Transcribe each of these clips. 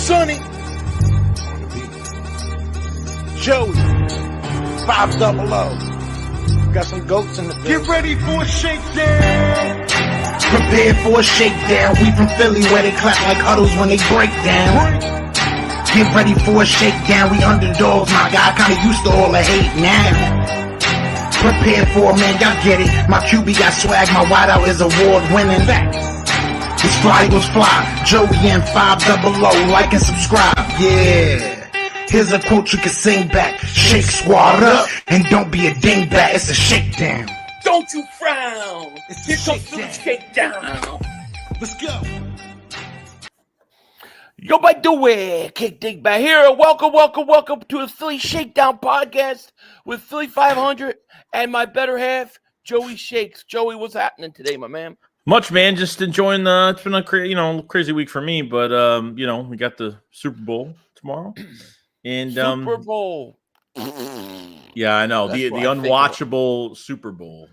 Sonny, Joey, 500. Got some goats in the building. Get ready for a shakedown. Prepare for a shakedown. We from Philly where they clap like huddles when they break down. Get ready for a shakedown. We underdogs, my guy. Kinda used to all the hate now. Prepare for it, man. Y'all get it. My QB got swag. My wideout is award winning. His fly was fly. Joey and 500. Like and subscribe. Yeah. Here's a quote you can sing back. Shake squad up and don't be a dingbat. It's a shakedown. Don't you frown. Here comes the shakedown. shakedown. Let's go. Yo, by the way, Kick Dig back here. Welcome to the Philly Shakedown podcast with Philly 500 and my better half, Joey Shakes. Joey, what's happening today, my man? Much, man. Just enjoying the. It's been a crazy week for me, but we got the Super Bowl tomorrow, and Super Bowl. Yeah, I know That's the what I think unwatchable Super Bowl.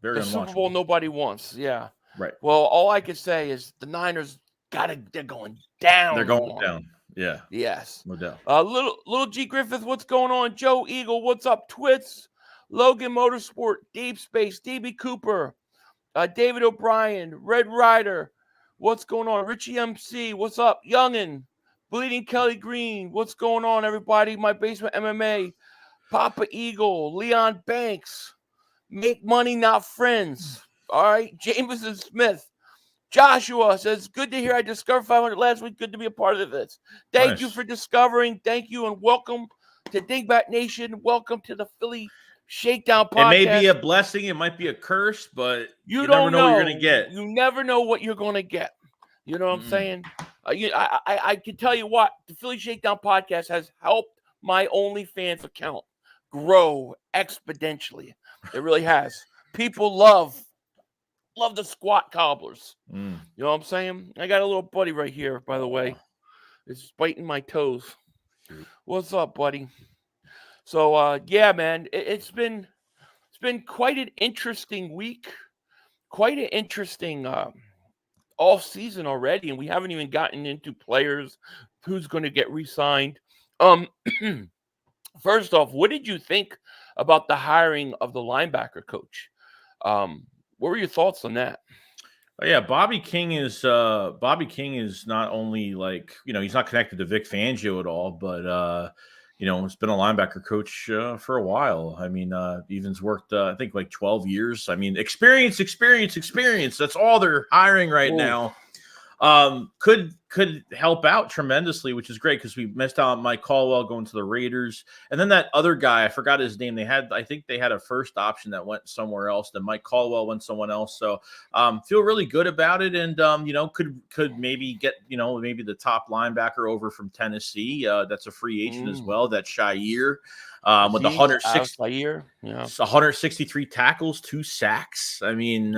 Very The unwatchable. Super Bowl nobody wants. Yeah. Right. Well, all I can say is the Niners they're going down. They're going tomorrow. down. Yeah, Yes. no doubt. Little G Griffith, what's going on? Joe Eagle, what's up? Twits, Logan Motorsport, Deep Space, DB Cooper, David O'Brien, Red Rider, what's going on? Richie MC, what's up? Youngin, Bleeding Kelly Green, what's going on, everybody? My Basement MMA, Papa Eagle, Leon Banks, Make Money Not Friends. All right, Jameson Smith. Joshua says, good to hear I discovered 500 last week. Good to be a part of this. Thank you for discovering. Thank you, and welcome to Dingbat Nation. Welcome to the Philly Shakedown podcast. It may be a blessing. It might be a curse, but you don't never know what you're going to get. You never know what you're going to get. You know what I'm saying? I can tell you what, the Philly Shakedown podcast has helped my OnlyFans account grow exponentially. It really has. People love the squat cobblers. You know what I'm saying? I got a little buddy right here, by the way. It's biting my toes. What's up, buddy? So, yeah, man, it's been quite an interesting week, quite an interesting off season already, and we haven't even gotten into players who's going to get re-signed. First off, what did you think about the hiring of the linebacker coach? What were your thoughts on that? Oh, yeah, Bobby King is not only he's not connected to Vic Fangio at all, but he's been a linebacker coach for a while. I mean, even's worked I think like 12 years. I mean, experience. That's all they're hiring right now. Could help out tremendously, which is great because we missed out on Mike Caldwell going to the Raiders, and then that other guy, I forgot his name. I think they had a first option that went somewhere else. Then Mike Caldwell went someone else. So feel really good about it, and could maybe get maybe the top linebacker over from Tennessee. That's a free agent as well. That's Shair. With the 163 tackles, 2 sacks. I mean,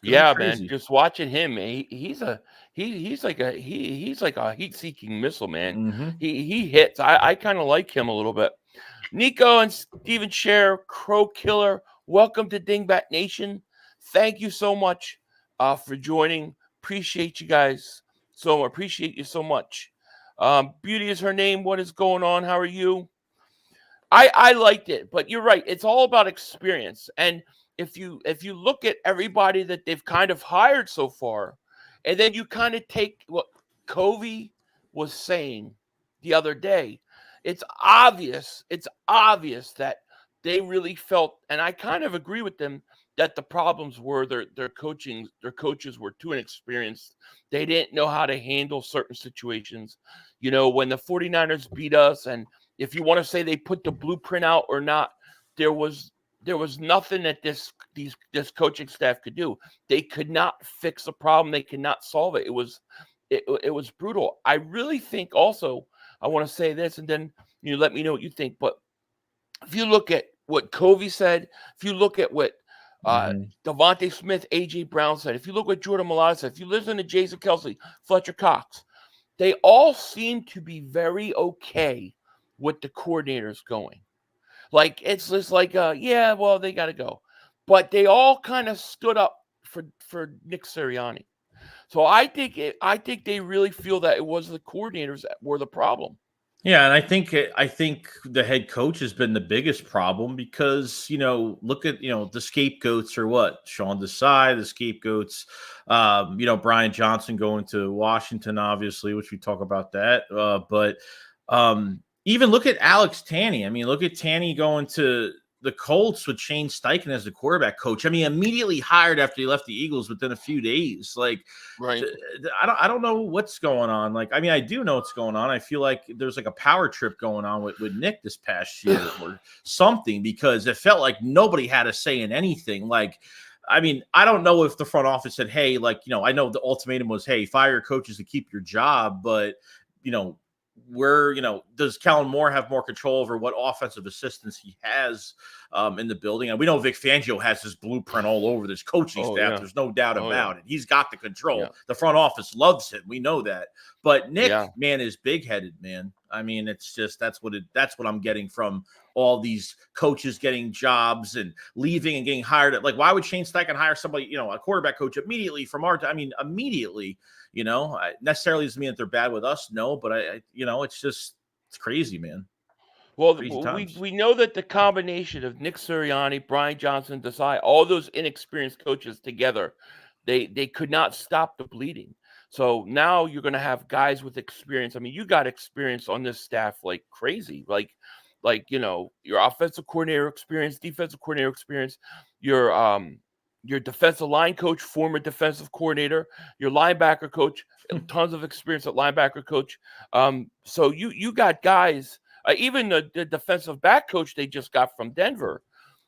Yeah, crazy. Man. Just watching him, he's like a heat-seeking missile, man. Mm-hmm. He hits. I kind of like him a little bit. Nico and Steven Scher, Crow Killer, welcome to Dingbat Nation. Thank you so much for joining. Appreciate you guys so much. Appreciate you so much. Beauty is her name. What is going on? How are you? I liked it, but you're right. It's all about experience. And if you look at everybody that they've kind of hired so far, and then you kind of take what Covey was saying the other day, it's obvious that they really felt, and I kind of agree with them, that the problems were their coaches were too inexperienced. They didn't know how to handle certain situations. When the 49ers beat us, and if you want to say they put the blueprint out or not, there was nothing that this coaching staff could do. They could not fix a problem. They could not solve it. It was brutal. I really think also, I want to say this, and then you let me know what you think. But if you look at what Covey said, if you look at what Devontae Smith, A.J. Brown said, if you look what Jordan Mailata said, if you listen to Jason Kelsey, Fletcher Cox, they all seem to be very okay with the coordinators going. Like, it's just like, they got to go. But they all kind of stood up for Nick Sirianni. So I think they really feel that it was the coordinators that were the problem. Yeah, and I think the head coach has been the biggest problem because look at the scapegoats are what Sean Desai, the scapegoats, Brian Johnson going to Washington, obviously, which we talk about that, but even look at Alex Tanney. I mean, look at Tanney going to the Colts with Shane Steichen as the quarterback coach. I mean, immediately hired after he left the Eagles within a few days. Like, Right. I don't know what's going on. Like, I mean, I do know what's going on. I feel like there's like a power trip going on with Nick this past year or something, because it felt like nobody had a say in anything. Like, I mean, I don't know if the front office said, hey, like, I know the ultimatum was, hey, fire your coaches to keep your job, but does Kellen Moore have more control over what offensive assistants he has in the building? And we know Vic Fangio has his blueprint all over this coaching staff. Yeah. There's no doubt about it. He's got the control. Yeah. The front office loves him. We know that. But Nick, Yeah. man, is big-headed, man. I mean, it's just that's what I'm getting from all these coaches getting jobs and leaving and getting hired. Like, why would Shane Steichen hire somebody, a quarterback coach immediately from immediately? Necessarily doesn't mean that they're bad with us. No, but it's crazy, man. Well, Crazy we know that the combination of Nick Sirianni, Brian Johnson, Desai, all those inexperienced coaches together, they could not stop the bleeding. So now you're going to have guys with experience. I mean, you got experience on this staff like crazy. Like your offensive coordinator experience, defensive coordinator experience, your defensive line coach, former defensive coordinator, your linebacker coach, tons of experience at linebacker coach. So you got guys, even the defensive back coach they just got from Denver.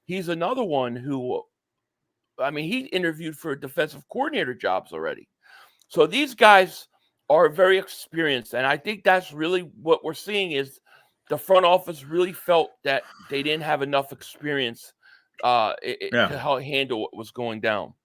He's another one who, I mean, he interviewed for defensive coordinator jobs already. So these guys are very experienced. And I think that's really what we're seeing is the front office really felt that they didn't have enough experience to handle what was going down.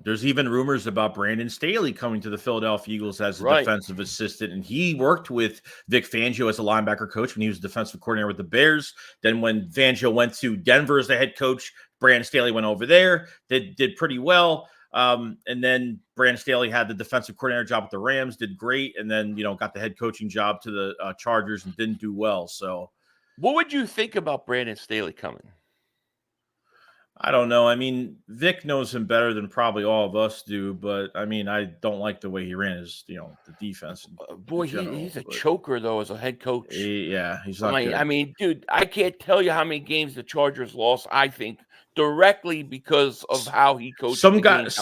There's even rumors about Brandon Staley coming to the Philadelphia Eagles as a defensive assistant, and he worked with Vic Fangio as a linebacker coach when he was defensive coordinator with the Bears. Then when Fangio went to Denver as the head coach, Brandon Staley went over there, did pretty well. And then Brandon Staley had the defensive coordinator job with the Rams, did great, and then got the head coaching job to the Chargers and didn't do well. So, what would you think about Brandon Staley coming? I don't know. I mean, Vic knows him better than probably all of us do, but I mean, I don't like the way he ran his, the defense. Boy, he's a choker though as a head coach. He's not good. I mean, dude, I can't tell you how many games the Chargers lost. I think directly because of how he coached. Some guys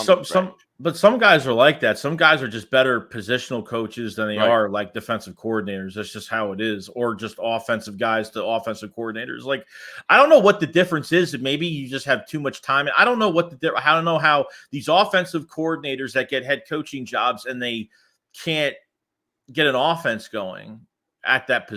are like that. Some guys are just better positional coaches than they are like defensive coordinators. That's just how it is. Or just offensive guys to offensive coordinators. Like, I don't know what the difference is. Maybe you just have too much time. I don't know I don't know how these offensive coordinators that get head coaching jobs and they can't get an offense going at that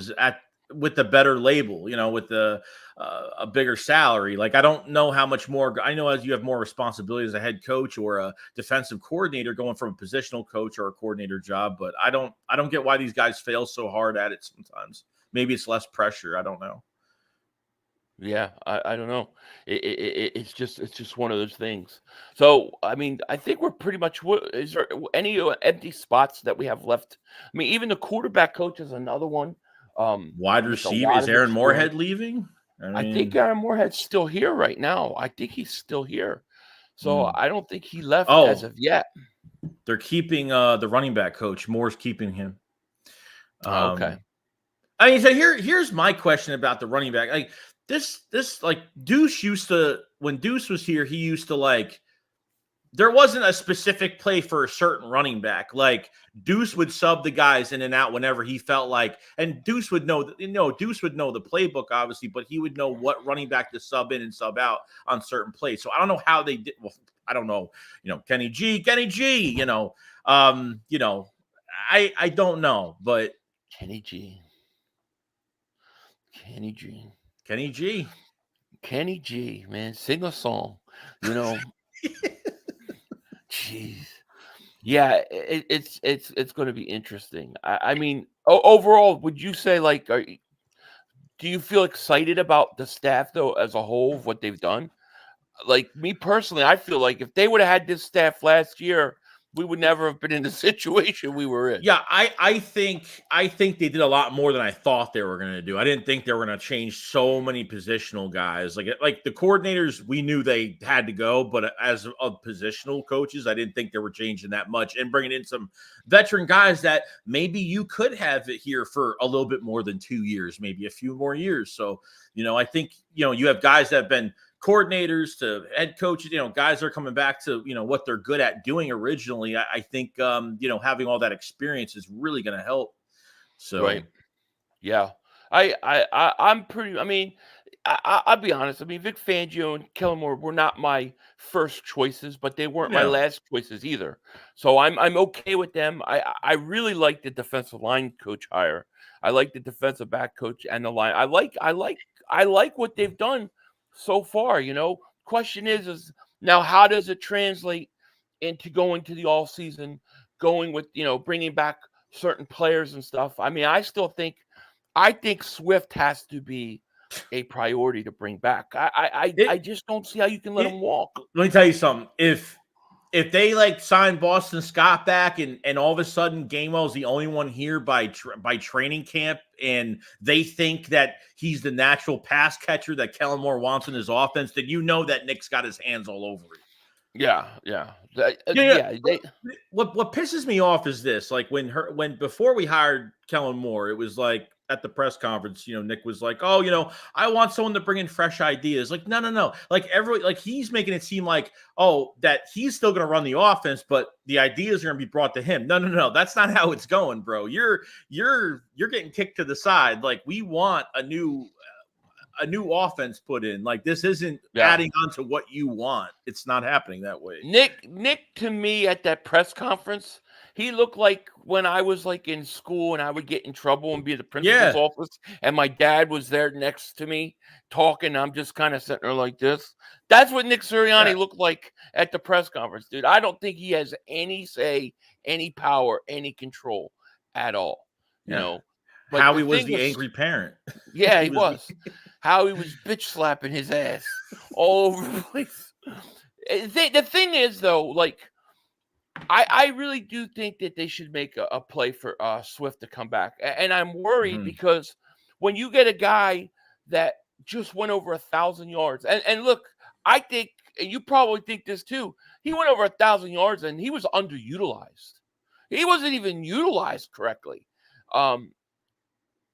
with the better label, with the a bigger salary. Like, I don't know how much more. I know as you have more responsibility as a head coach or a defensive coordinator going from a positional coach or a coordinator job, but I don't get why these guys fail so hard at it sometimes. Maybe it's less pressure. I don't know. Yeah, I don't know. It's just one of those things. So, I mean, I think we're pretty much. Is there any empty spots that we have left? I mean, even the quarterback coach is another one. Wide receiver, is Aaron Moorhead leaving? I think Aaron Moorhead's still here right now. I think he's still here. So I don't think he left as of yet. They're keeping the running back coach. Moore's keeping him. Okay. I mean, so here's my question about the running back. Like this like Deuce used to, when Deuce was here, he used to like, there wasn't a specific play for a certain running back. Like Deuce would sub the guys in and out whenever he felt like, and Deuce would know Deuce would know the playbook, obviously, but he would know what running back to sub in and sub out on certain plays. So I don't know how they did. Well, I don't know, Kenny G, I don't know, but Kenny G, man, sing a song, Jeez. Yeah, it's going to be interesting. I mean, overall, would you say like, do you feel excited about the staff though as a whole, what they've done? Like me personally, I feel like if they would have had this staff last year, we would never have been in the situation we were in. Yeah, I think they did a lot more than I thought they were going to do. I didn't think they were going to change so many positional guys. Like the coordinators, we knew they had to go, but as of positional coaches, I didn't think they were changing that much and bringing in some veteran guys that maybe you could have it here for a little bit more than 2 years, maybe a few more years. So, I think, you have guys that have been coordinators to head coaches, guys are coming back to, what they're good at doing originally. I think, having all that experience is really going to help. So, right. Yeah. I'm pretty, I'll be honest. Vic Fangio and Kellen Moore were not my first choices, but they weren't my last choices either. So I'm okay with them. I really like the defensive line coach hire. I like the defensive back coach and the line. I like what they've done so far. Question is now how does it translate into going to the offseason, going with, bringing back certain players and stuff. I think Swift has to be a priority to bring back. I just don't see how you can let him walk. Let me tell you something. If they sign Boston Scott back and all of a sudden Gainwell's the only one here by training camp and they think that he's the natural pass catcher that Kellen Moore wants in his offense, then that Nick's got his hands all over it. Yeah. What pisses me off is this: when before we hired Kellen Moore, it was like at the press conference, Nick was like, "Oh, I want someone to bring in fresh ideas." Like, no. He's making it seem like, that he's still going to run the offense, but the ideas are going to be brought to him. No. That's not how it's going, bro. You're getting kicked to the side. Like, we want a new offense put in. Like, this isn't adding on to what you want. It's not happening that way. Nick to me at that press conference, he looked like when I was in school and I would get in trouble and be at the principal's office and my dad was there next to me talking. I'm just kind of sitting there like this. That's what Nick Sirianni looked like at the press conference, dude. I don't think he has any say, any power, any control at all. But Howie was the angry parent. Yeah, he was. Howie was bitch slapping his ass all over the place. The thing is, though, I really do think that they should make a play for Swift to come back. And I'm worried because when you get a guy that just went over 1,000 yards, and look, I think, and you probably think this too, he went over 1,000 yards and he was underutilized. He wasn't even utilized correctly.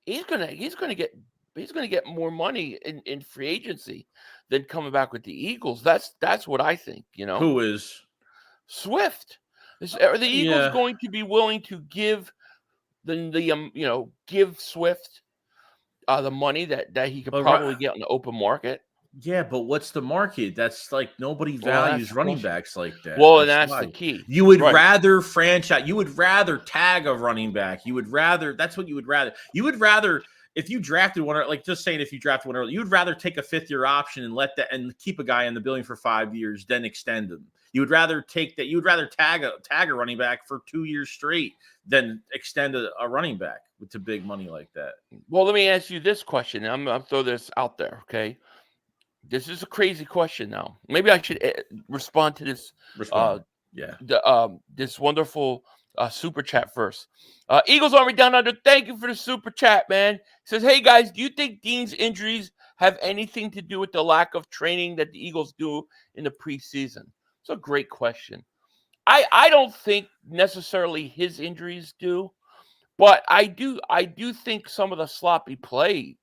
He's gonna get more money in free agency than coming back with the Eagles. That's what I think. Who is Swift? Are the Eagles going to be willing to give give Swift the money that he could probably get on the open market? Yeah, but what's the market? That's nobody values running backs like that. Well, that's the key. You would rather franchise. You would rather tag a running back. You would rather. That's what you would rather. You would rather if you drafted one, just saying, if you drafted one early, you would rather take a 5th-year option and keep a guy in the building for 5 years than extend him. You would rather take that. You would rather tag a running back for 2 years straight than extend a running back to big money like that. Well, let me ask you this question. I'm gonna throw this out there, okay? This is a crazy question now. Maybe I should respond to this. This wonderful super chat first. Eagles Army Down Under, thank you for the super chat, man. It says, hey guys, do you think Dean's injuries have anything to do with the lack of training that the Eagles do in the preseason? It's a great question. I don't think necessarily his injuries do, but I do think some of the sloppy play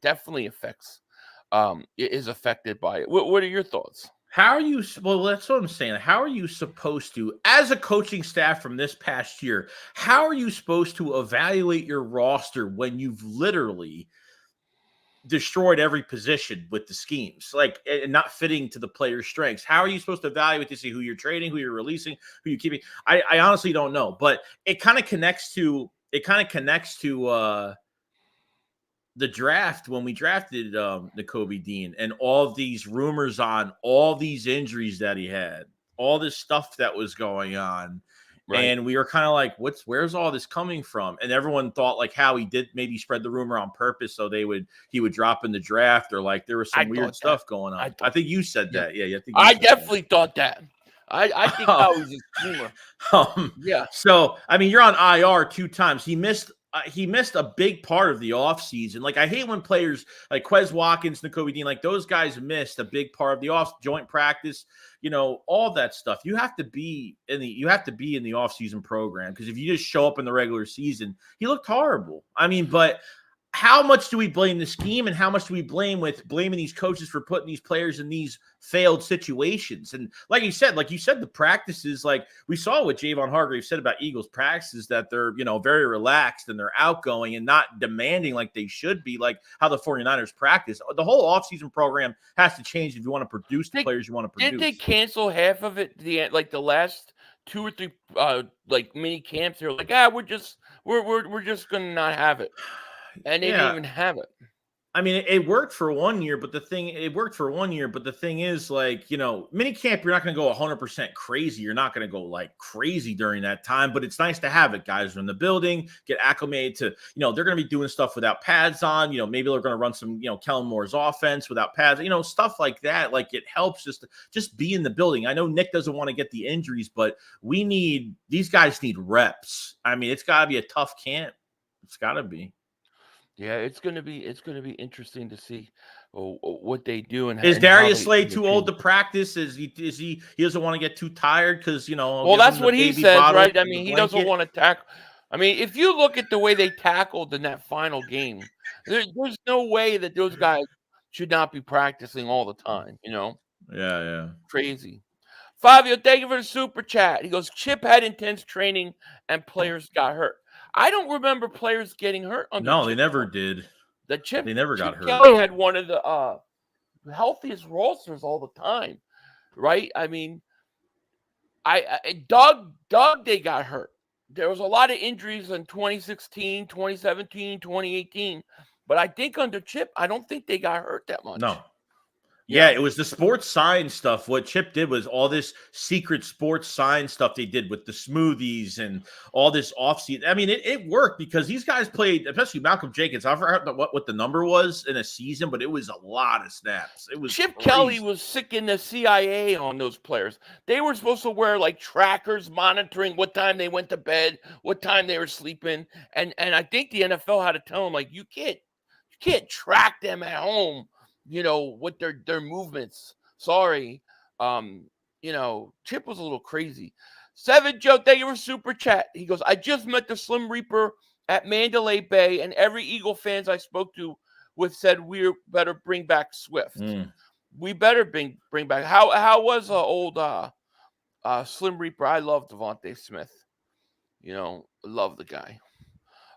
definitely is affected by it. What are your thoughts? How are you? Well, that's what I'm saying. How are you supposed to, as a coaching staff from this past year, how are you supposed to evaluate your roster when you've literally destroyed every position with the schemes, and not fitting to the player's strengths? How are you supposed to evaluate to see who you're trading, who you're releasing, who you're keeping? I honestly don't know, but it kind of connects to the draft when we drafted Nakobe Dean and all of these rumors on all these injuries that he had, all this stuff that was going on. Right. And we were kind of like, where's all this coming from? And everyone thought how he did maybe spread the rumor on purpose so he would drop in the draft, or there was some weird stuff going on. I think you said that. Yeah, I definitely thought that. I think now he's a schemer. Um, Yeah. so I mean, you're on IR 2 times. He missed a big part of the offseason. Like, I hate when players like Quez Watkins, Nakobe Dean, like those guys missed a big part of the joint practice, all that stuff. You have to be in the offseason program, because if you just show up in the regular season, he looked horrible. I mean, but how much do we blame the scheme, and how much do we blaming these coaches for putting these players in these failed situations? And like you said, the practices, like we saw what Javon Hargrave said about Eagles practices, that they're, very relaxed and they're outgoing and not demanding like they should be, like how the 49ers practice. The whole offseason program has to change if you want to produce the players you want to produce. Didn't they cancel half of it? The last 2 or 3 mini camps, they were like, we're just gonna not have it. And they didn't even have it. I mean, it worked for 1 year, but the thing is, like, mini camp, you're not going to go 100% crazy. You're not going to go like crazy during that time, but it's nice to have it. Guys are in the building, get acclimated to, they're going to be doing stuff without pads on. Maybe they're going to run some, Kellen Moore's offense without pads, stuff like that. Like, it helps just be in the building. I know Nick doesn't want to get the injuries, but these guys need reps. I mean, it's got to be a tough camp. It's got to be. Yeah, it's gonna be interesting to see what they do. And is Darius Slay too old to practice? Is he doesn't want to get too tired because Well, that's what he says, right? I mean, he doesn't want to tackle. I mean, if you look at the way they tackled in that final game, there's no way that those guys should not be practicing all the time. Yeah. Crazy. Fabio, thank you for the super chat. He goes, Chip had intense training and players got hurt. I don't remember players getting hurt. No, they never did. They never got hurt. Kelly had one of the healthiest rosters all the time, right? I mean, Doug, they got hurt. There was a lot of injuries in 2016, 2017, 2018. But I think under Chip, I don't think they got hurt that much. No. Yeah, it was the sports science stuff. What Chip did was all this secret sports science stuff they did with the smoothies and all this offseason. I mean, it worked because these guys played, especially Malcolm Jenkins. I forgot what the number was in a season, but it was a lot of snaps. It was Chip crazy. Kelly was sick in the CIA on those players. They were supposed to wear like trackers monitoring what time they went to bed, what time they were sleeping. And I think the NFL had to tell them, like, you can't track them at home. With their movements. Sorry. Chip was a little crazy. Seven Joe, thank you for super chat. He goes, I just met the Slim Reaper at Mandalay Bay, and every Eagle fans I spoke to said we better bring back Swift. We better bring back. How was old Slim Reaper? I love Devontae Smith. Love the guy.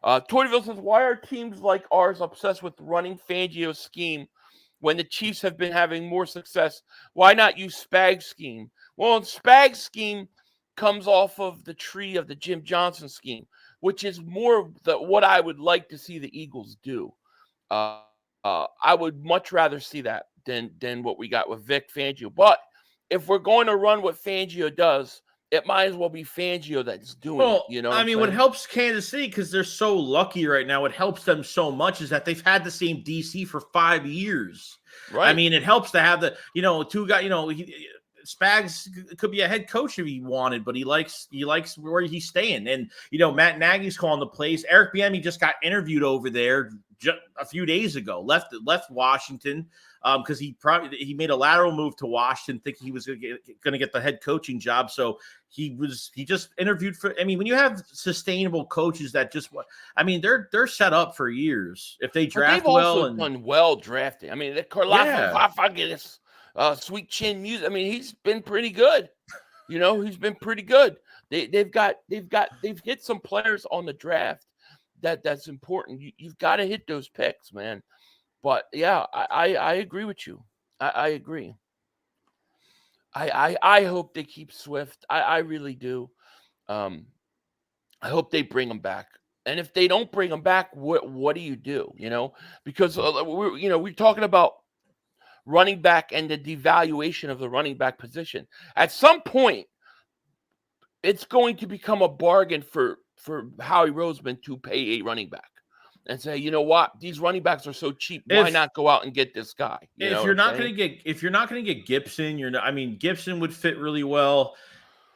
Toryville says, why are teams like ours obsessed with running Fangio's scheme when the Chiefs have been having more success? Why not use Spag's scheme? Well, Spag's scheme comes off of the tree of the Jim Johnson scheme, which is more what I would like to see the Eagles do. I would much rather see that than what we got with Vic Fangio. But if we're going to run what Fangio does, it might as well be Fangio that's doing it. I mean, what helps Kansas City, because they're so lucky right now, what helps them so much is that they've had the same DC for 5 years. Right. I mean, it helps to have the, two guys, Spags could be a head coach if he wanted, but he likes where he's staying. And, Matt Nagy's calling the plays. Eric Bieniemy just got interviewed over there just a few days ago, left Washington because he made a lateral move to Washington thinking he was going to get the head coaching job. So he just interviewed for, I mean, when you have sustainable coaches that they're set up for years if they draft well. They've also done well drafting. I mean, Karlaftis, Sweet Chin Music. I mean, he's been pretty good. He's been pretty good. They've hit some players on the draft that's important. You've got to hit those picks, man. But yeah, I agree with you. I agree. I hope they keep Swift. I really do. I hope they bring him back. And if they don't bring him back, what do you do? Because we're talking about running back and the devaluation of the running back position. At some point, it's going to become a bargain for Howie Roseman to pay a running back. and say, you know what, these running backs are so cheap. Why not go out and get this guy? If you're not going to get Gibson, Gibson would fit really well.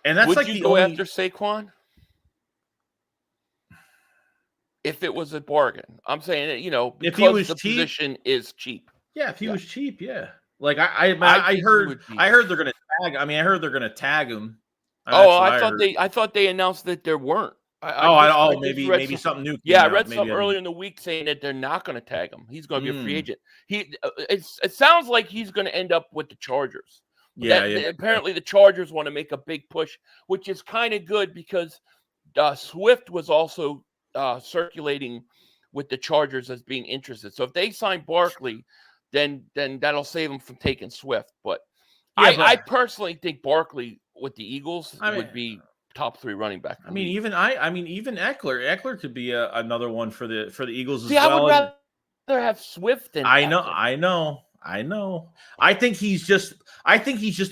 And that's would you go after Saquon? If it was a bargain, I'm saying, because if he was cheap, position is cheap. Yeah, if he was cheap, yeah. Like I heard they're going to tag. I heard they're going to tag him. I thought they announced that there weren't. Maybe something new. I read something earlier in the week saying that they're not going to tag him. He's going to be a free agent. It sounds like he's going to end up with the Chargers. Apparently, the Chargers want to make a big push, which is kind of good because Swift was also circulating with the Chargers as being interested. So if they sign Barkley, then that'll save them from taking Swift. But I personally think Barkley with the Eagles would be top 3 running back. Even Eckler could be another one for the Eagles as well. I would rather have Swift than Eckler. I know. I think he's just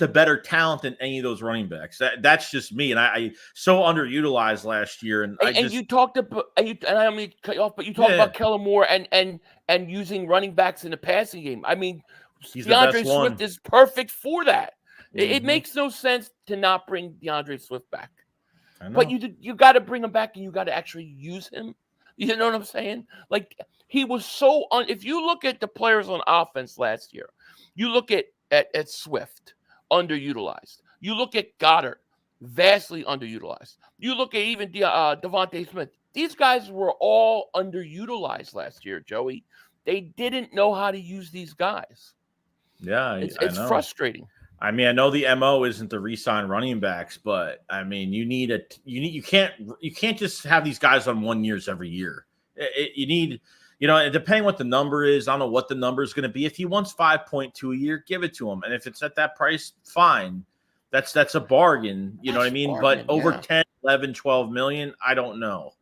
a better talent than any of those running backs. That's just me, and I so underutilized last year. And you talked about, and I don't mean to cut you off, but you talked about Kellen Moore and using running backs in the passing game. DeAndre Swift is perfect for that. Mm-hmm. It makes no sense to not bring DeAndre Swift back. I know. But you got to bring him back, and you got to actually use him. You know what I'm saying? Like, he was so if you look at the players on offense last year, you look at Swift, underutilized. You look at Goddard, vastly underutilized. You look at even Devontae Smith. These guys were all underutilized last year, Joey. They didn't know how to use these guys. Yeah, it's frustrating. I know the MO isn't to re-sign running backs, but you can't just have these guys on 1 years every year. You need, and depending what the number is, I don't know what the number is going to be. If he wants 5.2 a year, give it to him. And if it's at that price, fine. That's a bargain. You know what I mean? But over 10, 11, 12 million, I don't know.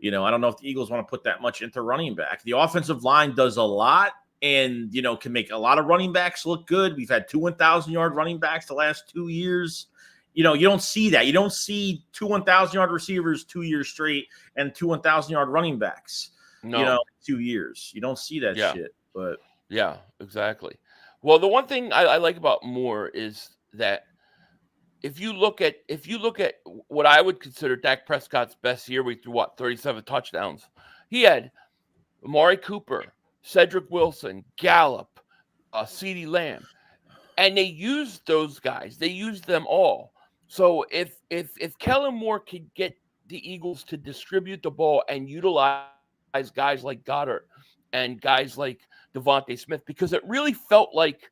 I don't know if the Eagles want to put that much into running back. The offensive line does a lot. And, can make a lot of running backs look good. We've had 2 1,000-yard running backs the last 2 years. You don't see that. You don't see 2 1,000-yard receivers 2 years straight and 2 1,000-yard running backs, 2 years. You don't see that shit. But yeah, exactly. Well, the one thing I like about Moore is that if you look at what I would consider Dak Prescott's best year, we threw 37 touchdowns. He had Amari Cooper, Cedric Wilson, Gallup, CeeDee Lamb, and they used those guys. They used them all. So if Kellen Moore could get the Eagles to distribute the ball and utilize guys like Goddard and guys like Devontae Smith, because it really felt like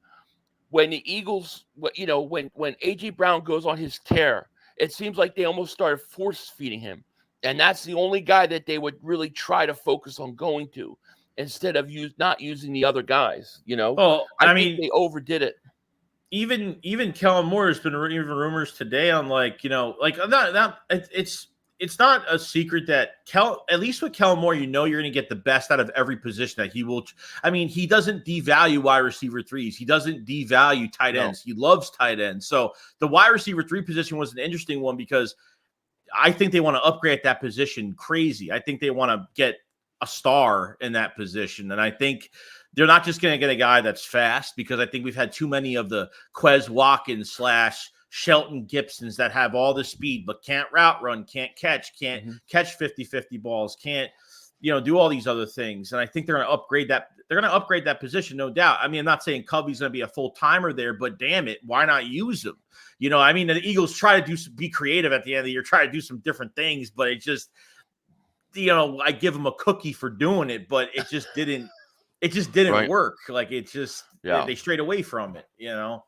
when the Eagles, when A.J. Brown goes on his tear, it seems like they almost started force feeding him, and that's the only guy that they would really try to focus on going to, instead of not using the other guys, Well, I think they overdid it. Even Kellen Moore has been even rumors today on it's not a secret that at least with Kellen Moore, you're going to get the best out of every position that he will. He doesn't devalue wide receiver threes. He doesn't devalue tight ends. No. He loves tight ends. So the wide receiver 3 position was an interesting one because I think they want to upgrade that position crazy. I think they want to get a star in that position. And I think they're not just going to get a guy that's fast, because I think we've had too many of the Quez Watkins / Shelton Gibsons that have all the speed, but can't route run, can't catch 50-50 balls, can't, do all these other things. And I think they're going to upgrade that. They're going to upgrade that position, no doubt. I'm not saying Covey's going to be a full timer there, but damn it, why not use him? The Eagles try to be creative at the end of the year, try to do some different things, but it just, I give them a cookie for doing it, but it just didn't right. work. Like, it just, they strayed away from it, Yeah.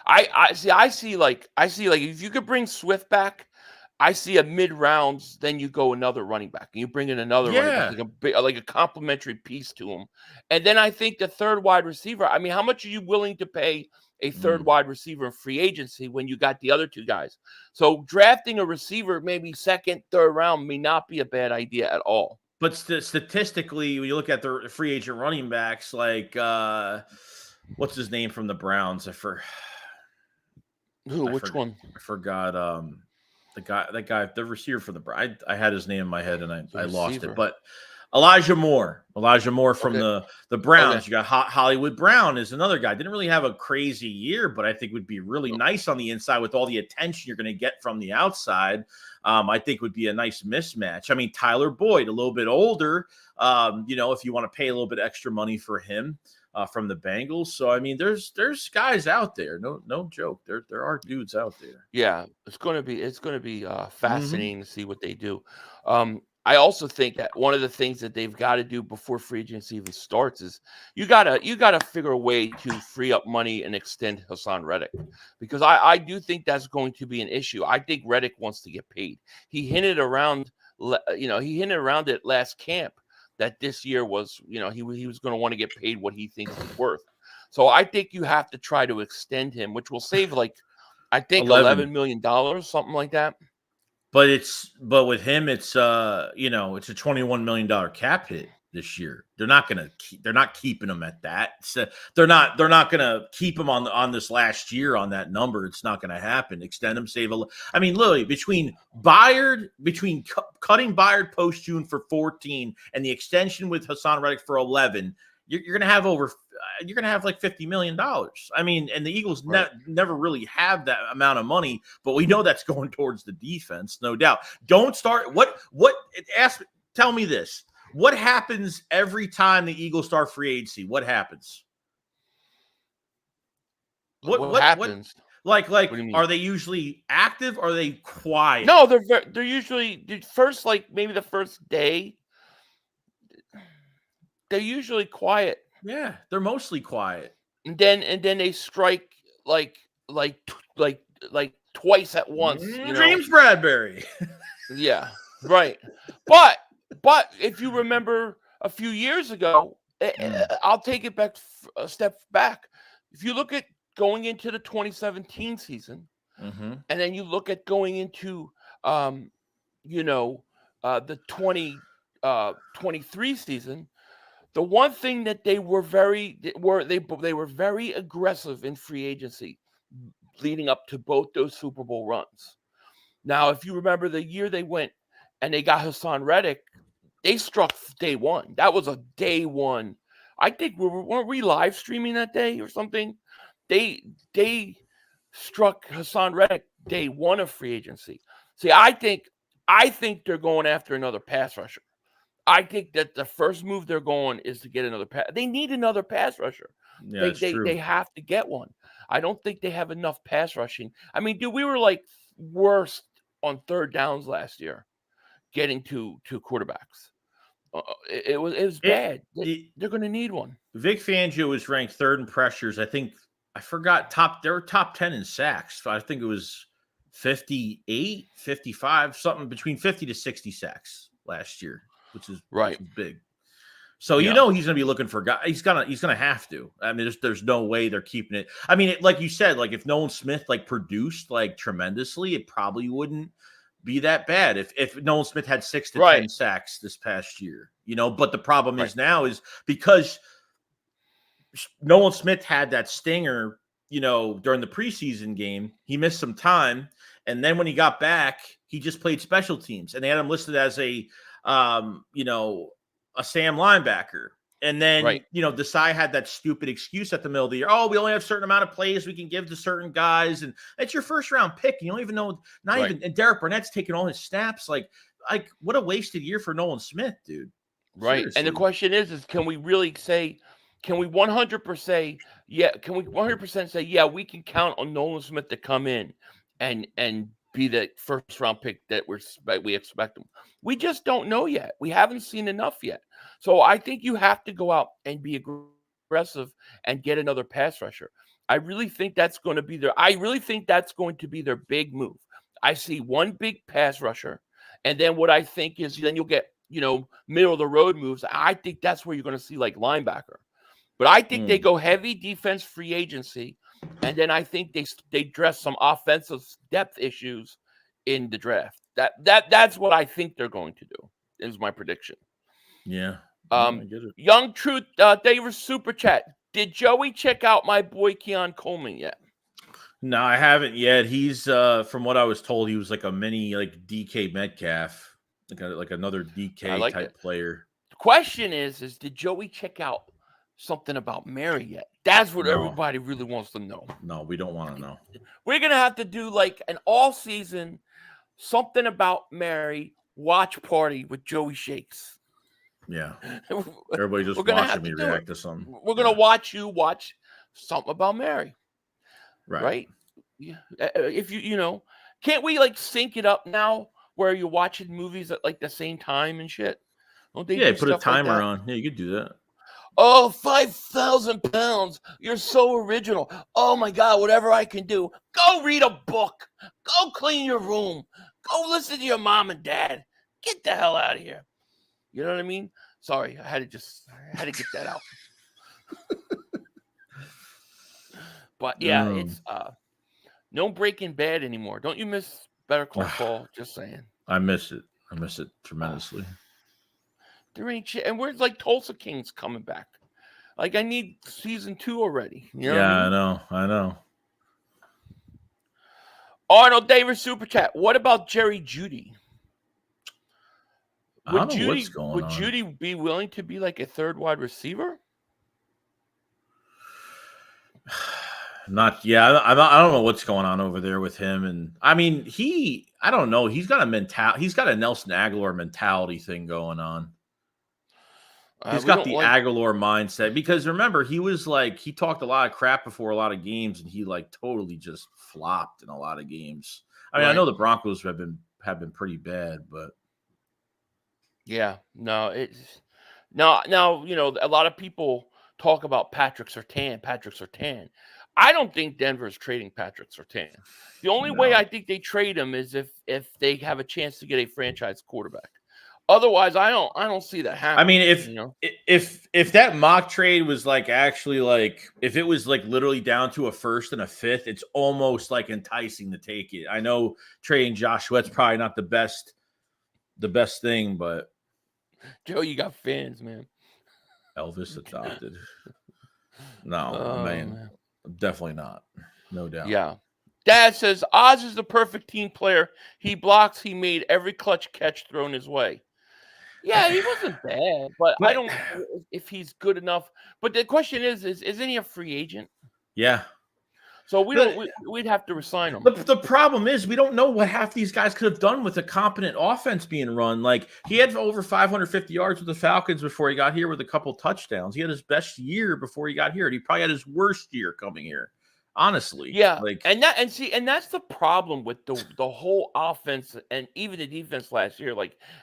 I see if you could bring Swift back, I see a mid rounds, then you go another running back and you bring in another running back, like a complementary piece to him. And then I think the third wide receiver, how much are you willing to pay a third wide receiver in free agency when you got the other 2 guys? So drafting a receiver, maybe second, third round, may not be a bad idea at all. But statistically, when you look at the free agent running backs, like what's his name from the Browns? Which one? I forgot. The receiver for the Browns. I had his name in my head and I lost it. But Elijah Moore from Okay. the Browns. Okay. You got Hollywood Brown is another guy. Didn't really have a crazy year, but I think would be really nice on the inside with all the attention you're going to get from the outside. I think would be a nice mismatch. I mean, Tyler Boyd, a little bit older. If you want to pay a little bit extra money for him. From the Bengals. So I mean, there's guys out there. No joke. There are dudes out there. Yeah, it's gonna be fascinating to see what they do. I also think that one of the things that they've got to do before free agency even starts is you gotta figure a way to free up money and extend Hassan Reddick, because I do think that's going to be an issue. I think Reddick wants to get paid. He hinted around it last camp that this year was, he was going to want to get paid what he thinks he's worth. So I think you have to try to extend him, which will save I think $11 million, something like that. But with him, it's it's a $21 million cap hit this year. They're not keeping him at that. So they're not going to keep him on this last year on that number. It's not going to happen. Extend him, I mean, literally between cutting Byard post June for 14 and the extension with Hassan Reddick for 11, you're going to have like $50 million. I mean, and the Eagles never really have that amount of money, but we know that's going towards the defense, no doubt. Don't start. Tell me this. What happens every time the Eagles start free agency? What happens? What happens? Are they usually active or are they quiet? No, they're usually first, maybe the first day. They're usually quiet. Yeah, they're mostly quiet. And then they strike like twice at once. James Bradbury. Yeah, right. But if you remember a few years ago, I'll take it back a step back. If you look at going into the 2017 season, and then you look at going into the 2023 season, the one thing that they were very aggressive in free agency leading up to both those Super Bowl runs. Now, if you remember the year they went and they got Hassan Reddick, they struck day one. That was a day one. I think weren't we live streaming that day or something? They struck Hassan Reddick day one of free agency. See, I think they're going after another pass rusher. I think that the first move they're going is to get another pass. They need another pass rusher. Yeah, they have to get one. I don't think they have enough pass rushing. I mean, dude, we were like worst on third downs last year, getting to quarterbacks. It was bad. They're going to need one. Vic Fangio was ranked third in pressures. I forgot they were top 10 in sacks. I think it was 58, 55, something between 50 to 60 sacks last year, which is big. So he's going to be looking for guys. He's going to have to. I mean, there's no way they're keeping it. I mean, like you said, if Nolan Smith produced tremendously, it probably wouldn't be that bad if Nolan Smith had 6 to 10 sacks this past year. But the problem is now is because Nolan Smith had that stinger, during the preseason game, he missed some time, and then when he got back, he just played special teams, and they had him listed as a Sam linebacker. And then, Desai had that stupid excuse at the middle of the year. Oh, we only have a certain amount of plays we can give to certain guys. And it's your first round pick. You don't even know, and Derek Burnett's taking all his snaps. Like what a wasted year for Nolan Smith, dude. Right. Seriously. And the question is can we really say, can we 100% say, yeah, we can count on Nolan Smith to come in and be the first round pick that we expect him. We just don't know yet. We haven't seen enough yet. So I think you have to go out and be aggressive and get another pass rusher. I really think that's going to be their big move. I see one big pass rusher, and then what I think is then you'll get, middle of the road moves. I think that's where you're going to see linebacker. But I think they go heavy defense free agency, and then I think they address some offensive depth issues in the draft. That's what I think they're going to do. Is my prediction. Yeah. I get it. Young Truth, they were super chat. Did Joey check out my boy Keon Coleman yet? No, I haven't yet. He's from what I was told, he was like a mini DK Metcalf, like another DK type player. question is did Joey check out something about Mary yet? That's what No. everybody really wants to know. No, we don't want to know. We're gonna have to do like an all-season something about Mary watch party with Joey Shakes. Yeah. Everybody just We're gonna watching have me to do react it. to something. We're gonna watch you watch something about Mary, Right. right? Yeah. If you can't we like sync it up now where you're watching movies at like the same time and shit? Don't they Yeah, do put a stuff like timer that? on. Yeah, you could do that. Oh, 5,000 pounds. You're so original. Oh my God, whatever I can do. Go read a book. Go clean your room. Go listen to your mom and dad. Get the hell out of here. You know what I mean? Sorry, I had to get that out. But yeah, it's no Breaking Bad anymore. Don't you miss Better Call Saul? Just saying. I miss it. I miss it tremendously. There ain't shit. And where's like Tulsa King's coming back? Like I need season 2 already. You know what I mean? I know. Arnold Davis super chat. What about Jerry Jeudy? I don't know what's going Would on. Jeudy be willing to be like a third wide receiver? Not I don't know what's going on over there with him. And I mean, I don't know. He's got a Nelson Aguilar mentality thing going on. He's got the Aguilar mindset because remember, he talked a lot of crap before a lot of games and he like totally just flopped in a lot of games. I mean, I know the Broncos have been pretty bad, but yeah, no, now, a lot of people talk about Patrick Surtain. I don't think Denver is trading Patrick Surtain. The only way I think they trade him is if they have a chance to get a franchise quarterback. Otherwise, I don't see that happening. I mean, if that mock trade was like actually like if it was like literally down to a first and a fifth, it's almost like enticing to take it. I know trading Josh Sweat's probably not the best thing, but Joe, you got fans, man. Elvis adopted. No, man, definitely not. No doubt. Yeah. Dad says Oz is the perfect team player. He blocks. He made every clutch catch thrown his way. Yeah, he wasn't bad, but I don't know if he's good enough. But the question isn't he a free agent? Yeah. So we'd have to resign him. The problem is we don't know what half these guys could have done with a competent offense being run. Like he had over 550 yards with the Falcons before he got here with a couple touchdowns. He had his best year before he got here. And he probably had his worst year coming here. Honestly. Yeah. And that's the problem with the whole offense and even the defense last year,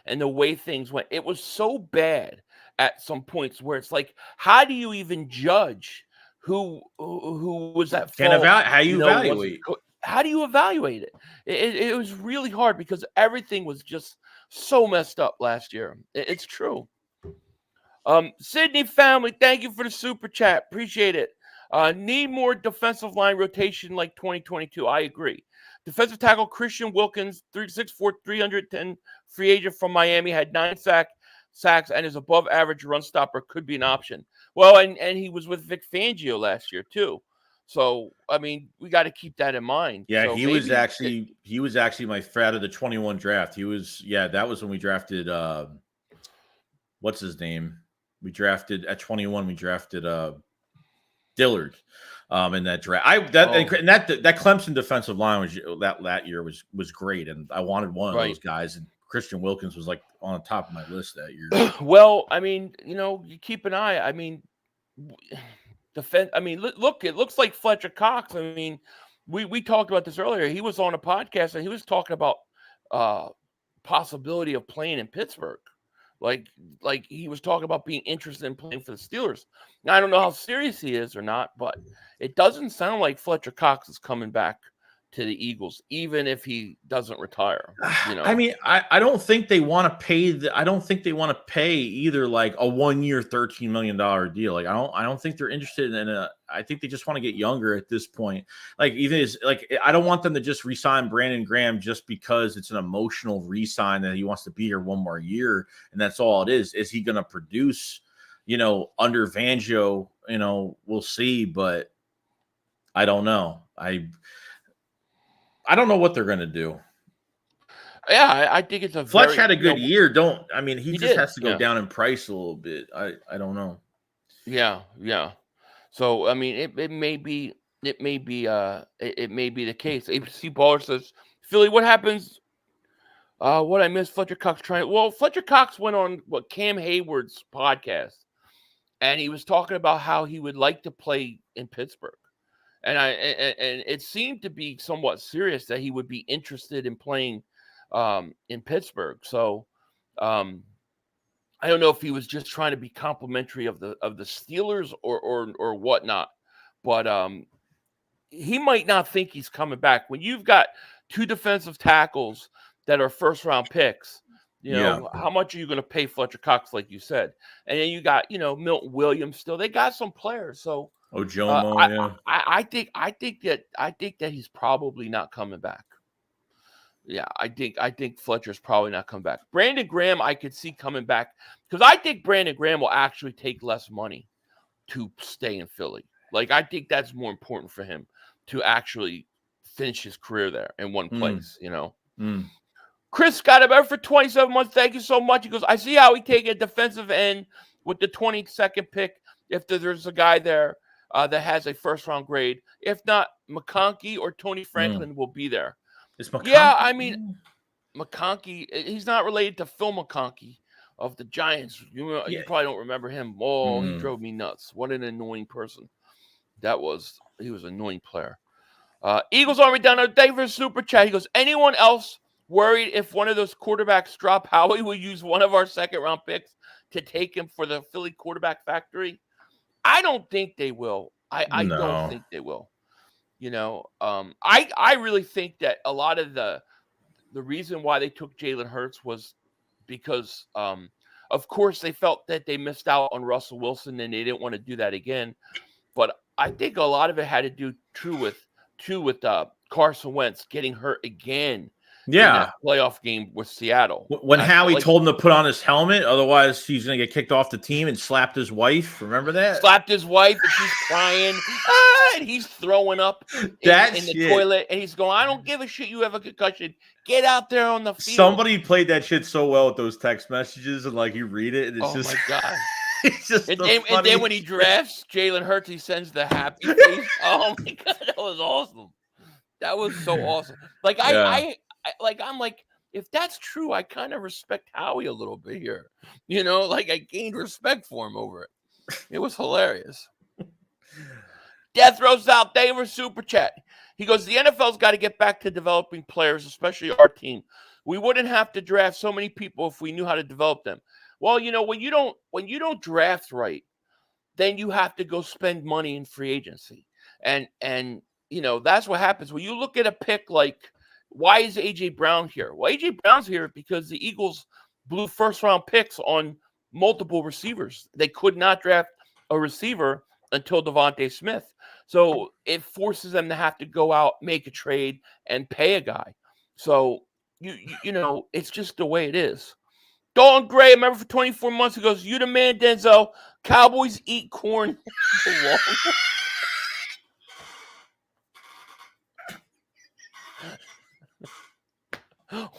and the way things went. It was so bad at some points where it's like, how do you even judge who was at fault? How you evaluate? How do you evaluate it? It was really hard because everything was just so messed up last year. It's true. Sydney family, thank you for the super chat. Appreciate it. Need more defensive line rotation like 2022. I agree. Defensive tackle Christian Wilkins, 6'4", 310 free agent from Miami, had 9 sacks and is above average run stopper. Could be an option. Well, and he was with Vic Fangio last year too. So I mean, we got to keep that in mind. Yeah, so he was actually my frat of the 21 draft. That was when we drafted what's his name? We drafted at 21. We drafted Dillard in that draft. That Clemson defensive line was that year was great, and I wanted one of those guys. And Christian Wilkins was like on the top of my list that year. Well, I mean, you keep an eye. I mean, defense. I mean, look, it looks like Fletcher Cox. I mean, we talked about this earlier. He was on a podcast and he was talking about possibility of playing in Pittsburgh. Like he was talking about being interested in playing for the Steelers. Now, I don't know how serious he is or not, but it doesn't sound like Fletcher Cox is coming back to the Eagles, even if he doesn't retire. I mean, I don't think they want to pay. I don't think they want to pay either like a 1-year, $13 million deal. Like I don't think they're interested in I think they just want to get younger at this point. Like I don't want them to just re-sign Brandon Graham just because it's an emotional re-sign that he wants to be here one more year and that's all it is. Is he going to produce? Under Fangio, we'll see, but I don't know. I don't know what they're going to do. Yeah, I think it's a Fletch very had a good year. He he just did. has to go down in price a little bit. I don't know. Yeah. So I mean, it may be it may be the case. ABC Baller says, Philly, what happens? What I missed Fletcher Cox trying. Well, Fletcher Cox went on Cam Hayward's podcast, and he was talking about how he would like to play in Pittsburgh, and it seemed to be somewhat serious that he would be interested in playing in Pittsburgh. So I don't know if he was just trying to be complimentary of the Steelers or whatnot, but he might not think he's coming back. When you've got two defensive tackles that are first round picks, how much are you going to pay Fletcher Cox, like you said? And then you got, Milton Williams still. They got some players. So Ojomo, I think that he's probably not coming back. Yeah, I think Fletcher's probably not coming back. Brandon Graham, I could see coming back because I think Brandon Graham will actually take less money to stay in Philly. Like, I think that's more important for him to actually finish his career there in one place, Chris got him ever for 27 months. Thank you so much. He goes, I see how he take a defensive end with the 22nd pick if there's a guy there that has a first-round grade. If not, McConkey or Tony Franklin will be there. Yeah, I mean, McConkey, he's not related to Phil McConkey of the Giants. You probably don't remember him. Oh, he drove me nuts. What an annoying person. He was an annoying player. Eagles Army down there. Thank you for the super chat. He goes, anyone else worried if one of those quarterbacks drop, Howie will use one of our second-round picks to take him for the Philly quarterback factory? I don't think they will. I don't think they will. I really think that a lot of the reason why they took Jalen Hurts was because, of course, they felt that they missed out on Russell Wilson and they didn't want to do that again. But I think a lot of it had to do with Carson Wentz getting hurt again. Yeah, in that playoff game with Seattle. When Howie told him to put on his helmet, otherwise he's going to get kicked off the team, and slapped his wife. Remember that? Slapped his wife, and she's crying, and he's throwing up in the toilet, and he's going, I don't give a shit you have a concussion. Get out there on the field. Somebody played that shit so well with those text messages, and you read it, and it's just... my God. It's just and then when he drafts Jalen Hurts, he sends the happy face. Oh, my God, that was awesome. That was so awesome. I'm like, if that's true, I kind of respect Howie a little bit here. I gained respect for him over it. It was hilarious. Death Rose out. Thank you for super chat. He goes, the NFL's got to get back to developing players, especially our team. We wouldn't have to draft so many people if we knew how to develop them. Well, when you don't draft right, then you have to go spend money in free agency. And that's what happens. When you look at a pick like, why is A.J. Brown here? Well, A.J. Brown's here because the Eagles blew first-round picks on multiple receivers. They could not draft a receiver until Devontae Smith. So it forces them to have to go out, make a trade, and pay a guy. So, it's just the way it is. Dalton Gray, I remember for 24 months, he goes, you the man, Denzel. Cowboys eat corn.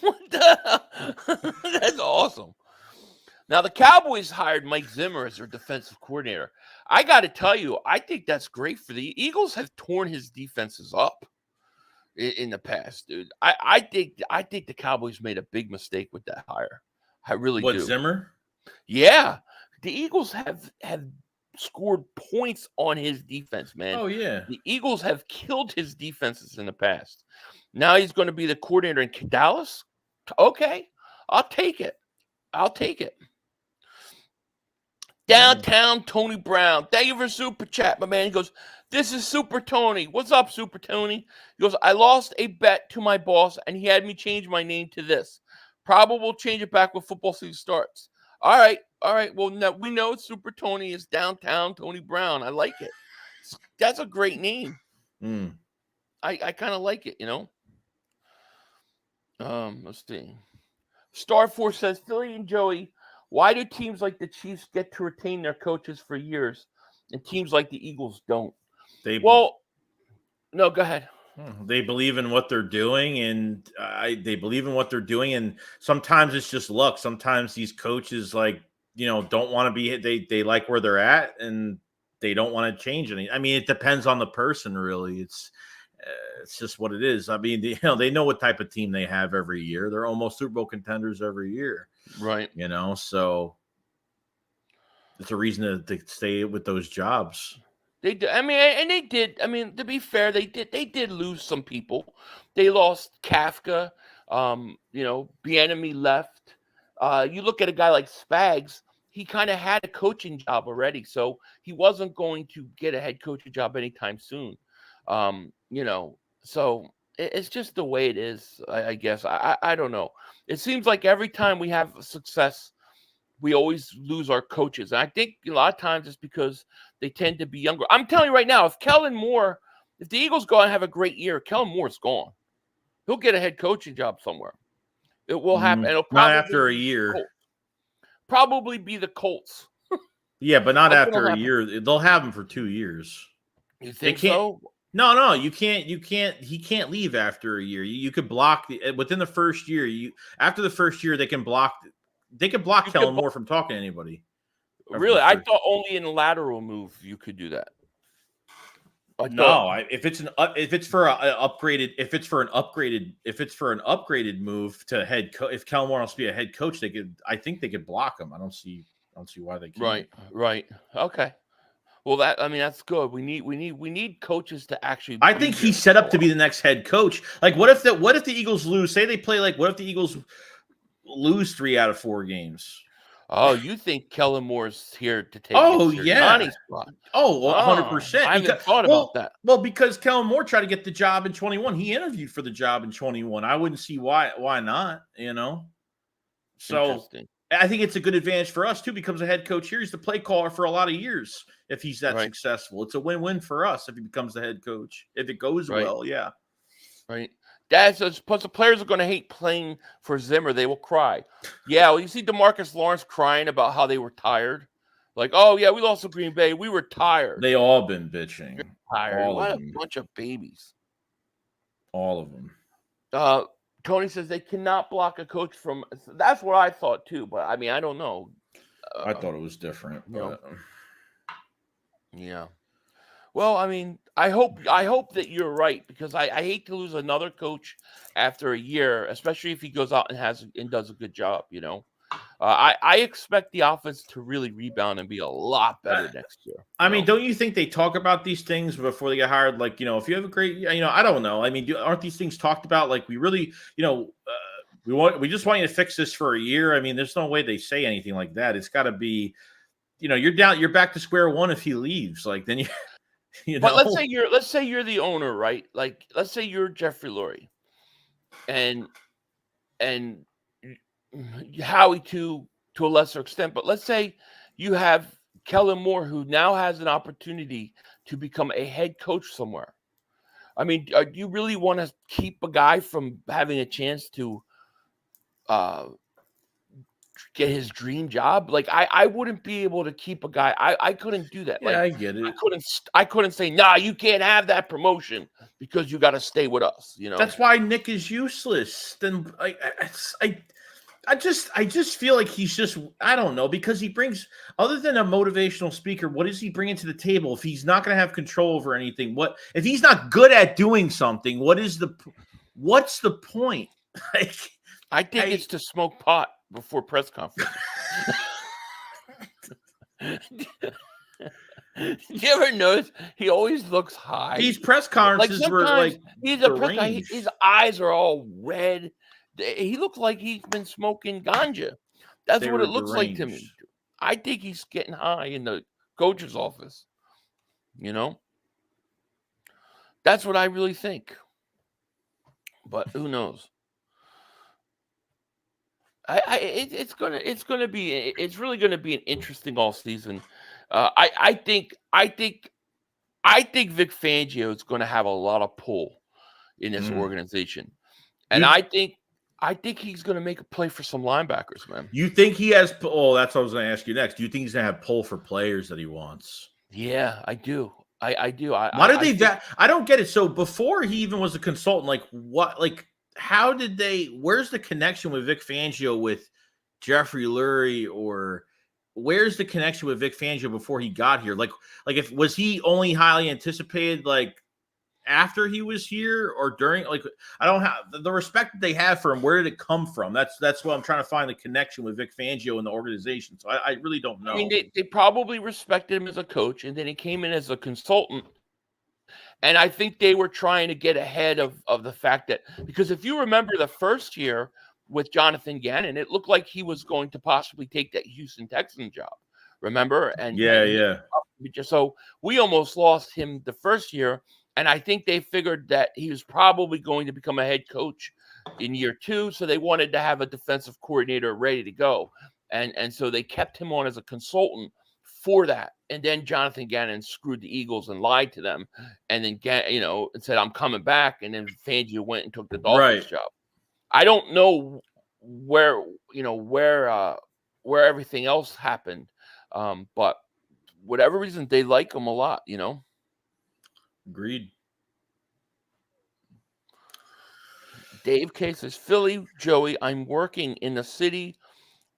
What the hell? That's awesome. Now, the Cowboys hired Mike Zimmer as their defensive coordinator. I got to tell you, I think that's great for the Eagles. Have torn his defenses up in the past, dude. I think the Cowboys made a big mistake with that hire. I really do. Zimmer? Yeah. The Eagles have scored points on his defense, man. Oh, yeah. The Eagles have killed his defenses in the past. Now he's going to be the coordinator in Dallas. Okay, I'll take it. Downtown Tony Brown. Thank you for super chat, my man. He goes, this is Super Tony. What's up, Super Tony? He goes, I lost a bet to my boss, and he had me change my name to this. Probably will change it back when football season starts. All right. Well, now we know Super Tony is Downtown Tony Brown. I like it. That's a great name. I kind of like it, Let's see. Star Force says, Philly and Joey, why do teams like the Chiefs get to retain their coaches for years and teams like the Eagles don't? No, go ahead. They believe in what they're doing, and they believe in what they're doing. And sometimes it's just luck. Sometimes these coaches, don't want to be. They like where they're at, and they don't want to change anything. I mean, it depends on the person, really. It's just what it is. I mean, they know what type of team they have every year. They're almost Super Bowl contenders every year, Right? So it's a reason to stay with those jobs. They did. I mean, and they did. I mean, to be fair, they did lose some people. They lost Kafka. Bieniemy left. You look at a guy like Spags. He kind of had a coaching job already, so he wasn't going to get a head coaching job anytime soon. So it's just the way it is. I guess I don't know. It seems like every time we have success, we always lose our coaches. And I think a lot of times it's because they tend to be younger. I'm telling you right now, if the Eagles go and have a great year, Kellen Moore's gone. He'll get a head coaching job somewhere. It will happen. And it'll not after a year. Probably be the Colts. Yeah, but not after a year. They'll have him for 2 years. You think so? No, you can't. He can't leave after a year. You could block within the first year. After the first year, they can block. They could block Kellen Moore from talking to anybody. Really? I thought only in a lateral move you could do that. If it's for an upgraded move to head coach, if Kellen Moore wants to be a head coach, I think they could block him. I don't see why they can't. Right. Okay. Well, that's good. We need coaches to actually. I think he's set up to be the next head coach. Like, what if the Eagles lose? Say they play what if the Eagles lose 3 out of 4 games? Oh, you think Kellen Moore's here to take? Oh, yeah. Spot. Oh, 100%. I haven't thought about that. Well, because Kellen Moore tried to get the job in 21. He interviewed for the job in 21. I wouldn't see why not. So I think it's a good advantage for us too. Becomes a head coach here. He's the play caller for a lot of years. If he's that successful, it's a win-win for us if he becomes the head coach. If it goes well, yeah. Right. Plus the players are going to hate playing for Zimmer. They will cry. Yeah, well, you see DeMarcus Lawrence crying about how they were tired. Like, oh, yeah, we lost to Green Bay. We were tired. They all been bitching. Tired. What a bunch of babies. All of them. Tony says they cannot block a coach from – that's what I thought too, but, I mean, I don't know. I thought it was different. Yeah. Well, I mean, I hope that you're right because I hate to lose another coach after a year, especially if he goes out and does a good job. I expect the offense to really rebound and be a lot better next year. I mean, don't you think they talk about these things before they get hired? Like, if you have a great, I don't know. I mean, aren't these things talked about? Like, we really, we just want you to fix this for a year. I mean, there's no way they say anything like that. It's got to be, you're back to square one if he leaves. Like, then But let's say you're the owner, right? Like, let's say you're Jeffrey Lurie, and Howie to a lesser extent. But let's say you have Kellen Moore, who now has an opportunity to become a head coach somewhere. I mean, do you really want to keep a guy from having a chance to get his dream job? Like, I wouldn't be able to keep a guy. I couldn't do that. Yeah, like, I get it. I couldn't say, nah, you can't have that promotion because you got to stay with us. That's why Nick is useless. Then I just feel like he's just, I don't know, because he brings, other than a motivational speaker, what does he bring into the table if he's not going to have control over anything? What if he's not good at doing something? What's the point? I think it's to smoke pot before press conference. You ever notice he always looks high? These press conferences were like he's a press guy, his eyes are all red. He looks like he's been smoking ganja. That's what it looks like to me. I think he's getting high in the coach's office. That's what I really think. But who knows? It's really gonna be an interesting all season. I think Vic Fangio is going to have a lot of pull in this organization, and I think he's going to make a play for some linebackers, man. You think he has? Oh, that's what I was going to ask you next. Do you think he's going to have pull for players that he wants? Yeah, I do. I do. Why did I they? think I don't get it. So before he even was a consultant, like what? Like how did they? Where's the connection with Vic Fangio with Jeffrey Lurie, or where's the connection with Vic Fangio before he got here? Like if was he only highly anticipated like after he was here or during? Like I don't have the respect that they have for him. Where did it come from? That's what I'm trying to find the connection with Vic Fangio and the organization. So I really don't know. I mean they probably respected him as a coach, and then he came in as a consultant. And I think they were trying to get ahead of the fact that, because if you remember the first year with Jonathan Gannon, it looked like he was going to possibly take that Houston Texans job. Remember? And Yeah. so we almost lost him the first year. And I think they figured that he was probably going to become a head coach in year 2. So they wanted to have a defensive coordinator ready to go. And so they kept him on as a consultant for that. And then Jonathan Gannon screwed the Eagles and lied to them, and then and said, "I'm coming back." And then Fangio went and took the Dolphins job. I don't know where everything else happened, but whatever reason, they like him a lot. Agreed. Dave K says, "Philly, Joey, I'm working in the city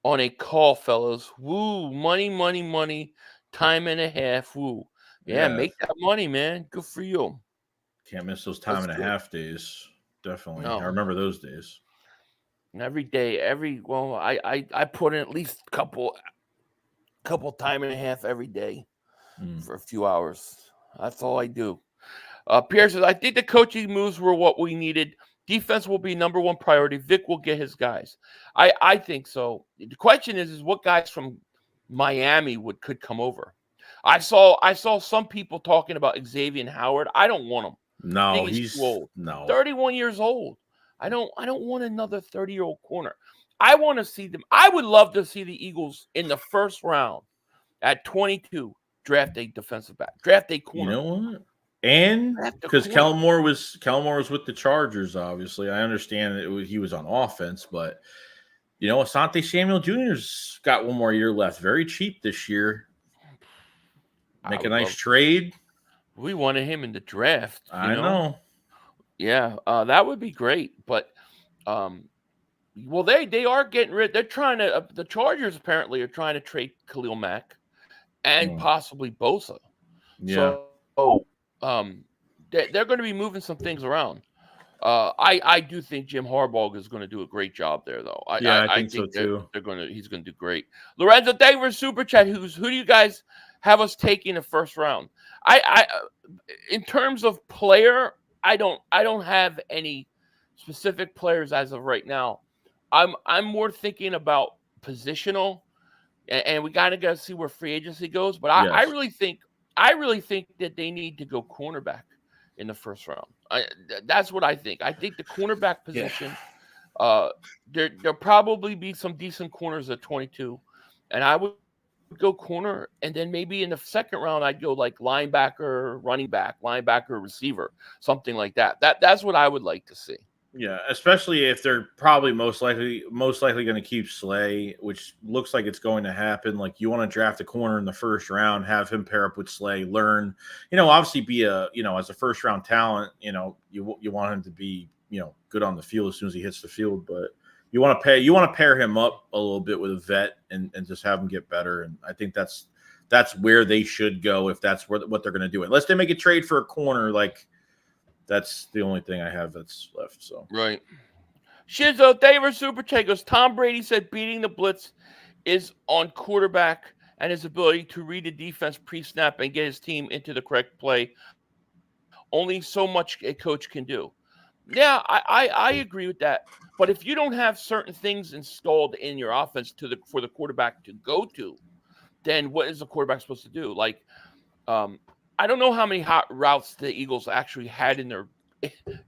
on a call, fellas. Woo, money, money, money. Time and a half. Woo. Yeah, make that money, man. Good for you. Can't miss those time and a half days. Definitely. No. I remember those days. Every day, I put in at least a couple time and a half every day for a few hours. That's all I do." Pierre says, "I think the coaching moves were what we needed. Defense will be number one priority. Vic will get his guys." I think so. The question is what guys from Miami could come over. I saw some people talking about Xavier Howard. I don't want him. No, he's too old. No. 31 years old. I don't want another 30-year-old corner. I want to see them. I would love to see the Eagles in the first round at 22 draft a defensive back, draft a corner. You know what? And because Kellen Moore was with the Chargers, obviously, I understand that he was on offense, but Asante Samuel Jr.'s got one more year left. Very cheap this year. Make a nice trade. We wanted him in the draft. I know. Yeah, that would be great. But, well, they are getting rid. They're trying to. The Chargers apparently are trying to trade Khalil Mack and possibly Bosa. Yeah. So, they're going to be moving some things around. I do think Jim Harbaugh is going to do a great job there, though. I think so too. He's going to do great. Lorenzo, thank you for super chat. Who do you guys have us taking the first round? In terms of player, I don't have any specific players as of right now. I'm more thinking about positional, and we got to see where free agency goes. But I really think that they need to go cornerback in the first round. That's what I think. I think the cornerback position, there'll probably be some decent corners at 22, and I would go corner, and then maybe in the second round I'd go like linebacker, running back, linebacker, receiver, something like that. That's what I would like to see. Yeah, especially if they're probably most likely going to keep Slay, which looks like it's going to happen. Like you want to draft a corner in the first round, have him pair up with Slay, learn, obviously be as a first round talent, you want him to be, good on the field as soon as he hits the field, but you want to pair him up a little bit with a vet and just have him get better. And I think that's where they should go if that's what they're going to do. Unless they make a trade for a corner, like that's the only thing I have that's left. So right. Shizzo, thank you for super chat. Goes, Tom Brady said beating the blitz is on quarterback and his ability to read the defense pre-snap and get his team into the correct play. Only so much a coach can do. Yeah, I agree with that. But if you don't have certain things installed in your offense for the quarterback to go to, then what is the quarterback supposed to do? Like, I don't know how many hot routes the Eagles actually had in their,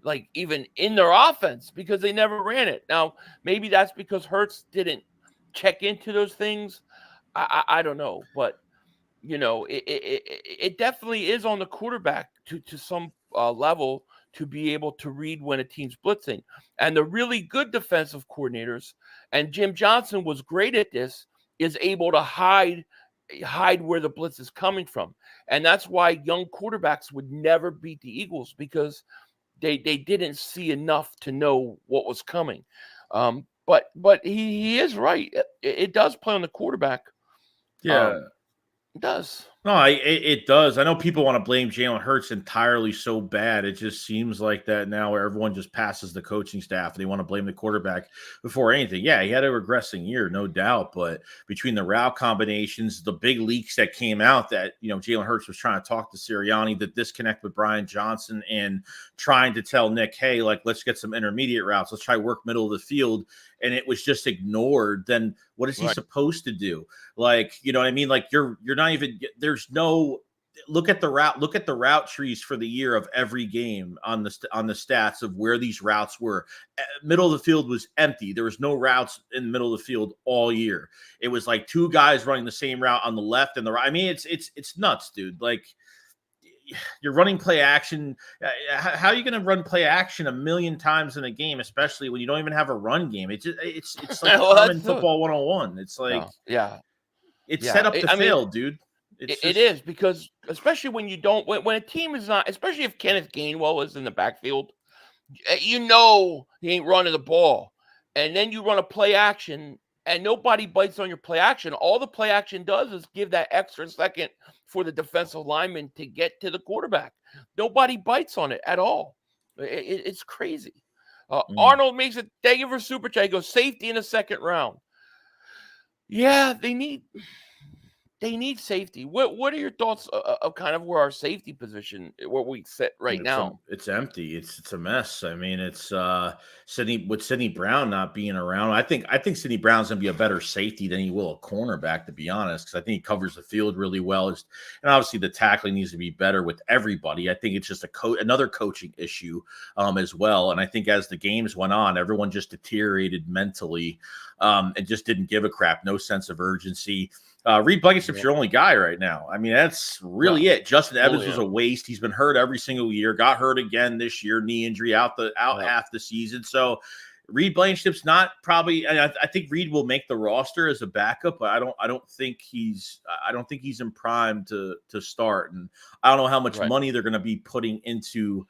like even in their offense, because they never ran it. Now, maybe that's because Hurts didn't check into those things. I don't know, but it definitely is on the quarterback to some level to be able to read when a team's blitzing. And the really good defensive coordinators, and Jim Johnson was great at this, is able to hide hide where the blitz is coming from. And that's why young quarterbacks would never beat the Eagles, because they didn't see enough to know what was coming. But he is right. It does play on the quarterback. Yeah. It does. No, it does. I know people want to blame Jalen Hurts entirely so bad. It just seems like that now, where everyone just passes the coaching staff and they want to blame the quarterback before anything. Yeah, he had a regressing year, no doubt. But between the route combinations, the big leaks that came out that, Jalen Hurts was trying to talk to Sirianni, the disconnect with Brian Johnson, and trying to tell Nick, hey, like, let's get some intermediate routes. Let's try work middle of the field. And it was just ignored. Then what is he supposed to do? Like, you know what I mean? Like, you're not even, there's no, look at the route trees for the year of every game on the stats of where these routes were. Middle of the field was empty. There was no routes in the middle of the field all year. It was like two guys running the same route on the left and the right. I mean, it's nuts, dude. Like, you're running play action. How are you going to run play action a million times in a game, especially when you don't even have a run game? It's like common football 101. It's like, it's set up to fail, dude. It is, because especially when you don't, when a team is not, especially if Kenneth Gainwell is in the backfield, he ain't running the ball, and then you run a play action and nobody bites on your play action. All the play action does is give that extra second for the defensive lineman to get to the quarterback. Nobody bites on it at all. It's crazy. Arnold makes it. Thank you for super chat. He goes, safety in the second round. Yeah, they need safety. What are your thoughts of kind of where our safety position, where we sit right now? It's empty. It's a mess. I mean, it's Sidney Brown not being around. I think Sidney Brown's gonna be a better safety than he will a cornerback, to be honest, because I think he covers the field really well. And obviously the tackling needs to be better with everybody. I think it's just another coaching issue as well. And I think as the games went on, everyone just deteriorated mentally and just didn't give a crap. No sense of urgency. Reed Blankenship's your only guy right now. I mean, that's really it. Justin Evans was a waste. He's been hurt every single year. Got hurt again this year, knee injury, out half the season. So Reed Blankenship's not probably. I think Reed will make the roster as a backup, but I don't think he's in prime to start. And I don't know how much money they're going to be putting into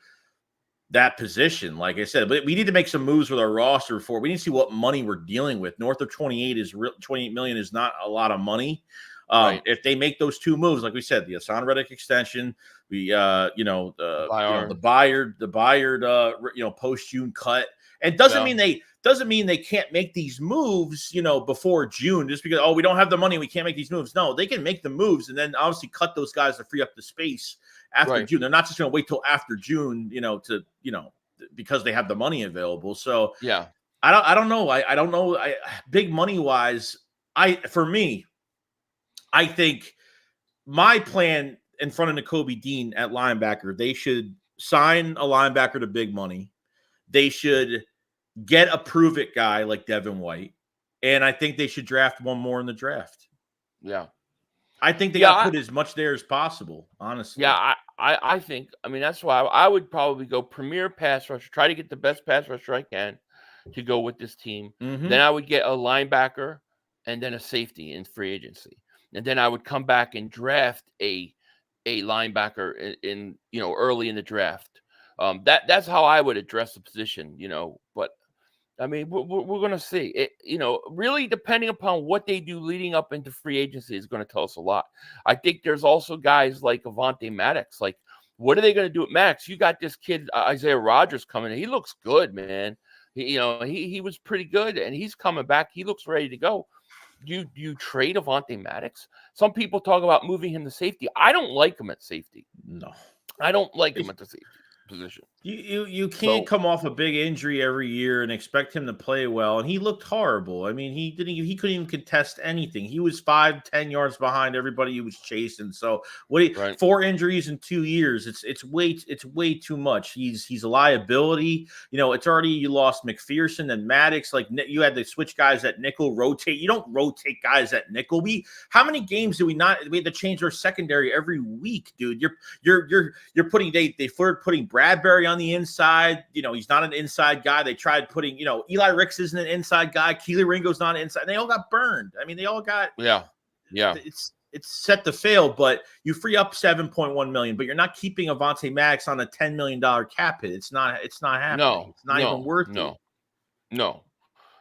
that position. Like I said, but we need to make some moves with our roster before we need to see what money we're dealing with. North of 28 million is not a lot of money. If they make those two moves, like we said, the Hassan Reddick extension, the Bayard post June cut, and doesn't mean they can't make these moves, before June, just because, we don't have the money, we can't make these moves. No, they can make the moves and then obviously cut those guys to free up the space after June. They're not just going to wait till after June, because they have the money available. So I don't know. I don't know. Big money wise, I think my plan in front of Nakobe Dean at linebacker, they should sign a linebacker to big money. They should get a prove-it guy like Devin White. And I think they should draft one more in the draft. Yeah. I think they got to put as much there as possible, honestly. Yeah, I think, that's why I would probably go premier pass rusher, try to get the best pass rusher I can to go with this team. Mm-hmm. Then I would get a linebacker and then a safety in free agency. And then I would come back and draft a linebacker in early in the draft. That's how I would address the position, but we're going to see it, really depending upon what they do leading up into free agency is going to tell us a lot. I think there's also guys like Avonte Maddox. Like, what are they going to do at Maddox? You got this kid, Isaiah Rodgers, coming in. He looks good, man. He was pretty good, and he's coming back. He looks ready to go. You trade Avonte Maddox? Some people talk about moving him to safety. I don't like him at safety. No. I don't like him at the safety position. You can't come off a big injury every year and expect him to play well. And he looked horrible. I mean, he couldn't even contest anything. He was 5-10 yards behind everybody he was chasing. So 4 injuries in 2 years. It's way too much. He's a liability. It's already, you lost McPherson and Maddox. Like, you had to switch guys at nickel, rotate. You don't rotate guys at nickel. How many games do we had to change our secondary every week, dude? You're putting they flirted putting Bradbury on the inside. He's not an inside guy. They tried putting, Eli Ricks isn't an inside guy. Keely Ringo's not an inside. They all got burned. I mean, they all got. Yeah. It's it's set to fail, but you free up $7.1 million, but you're not keeping Avonte Maddox on a $10 million cap hit. It's not happening. No, It's not even worth it. No,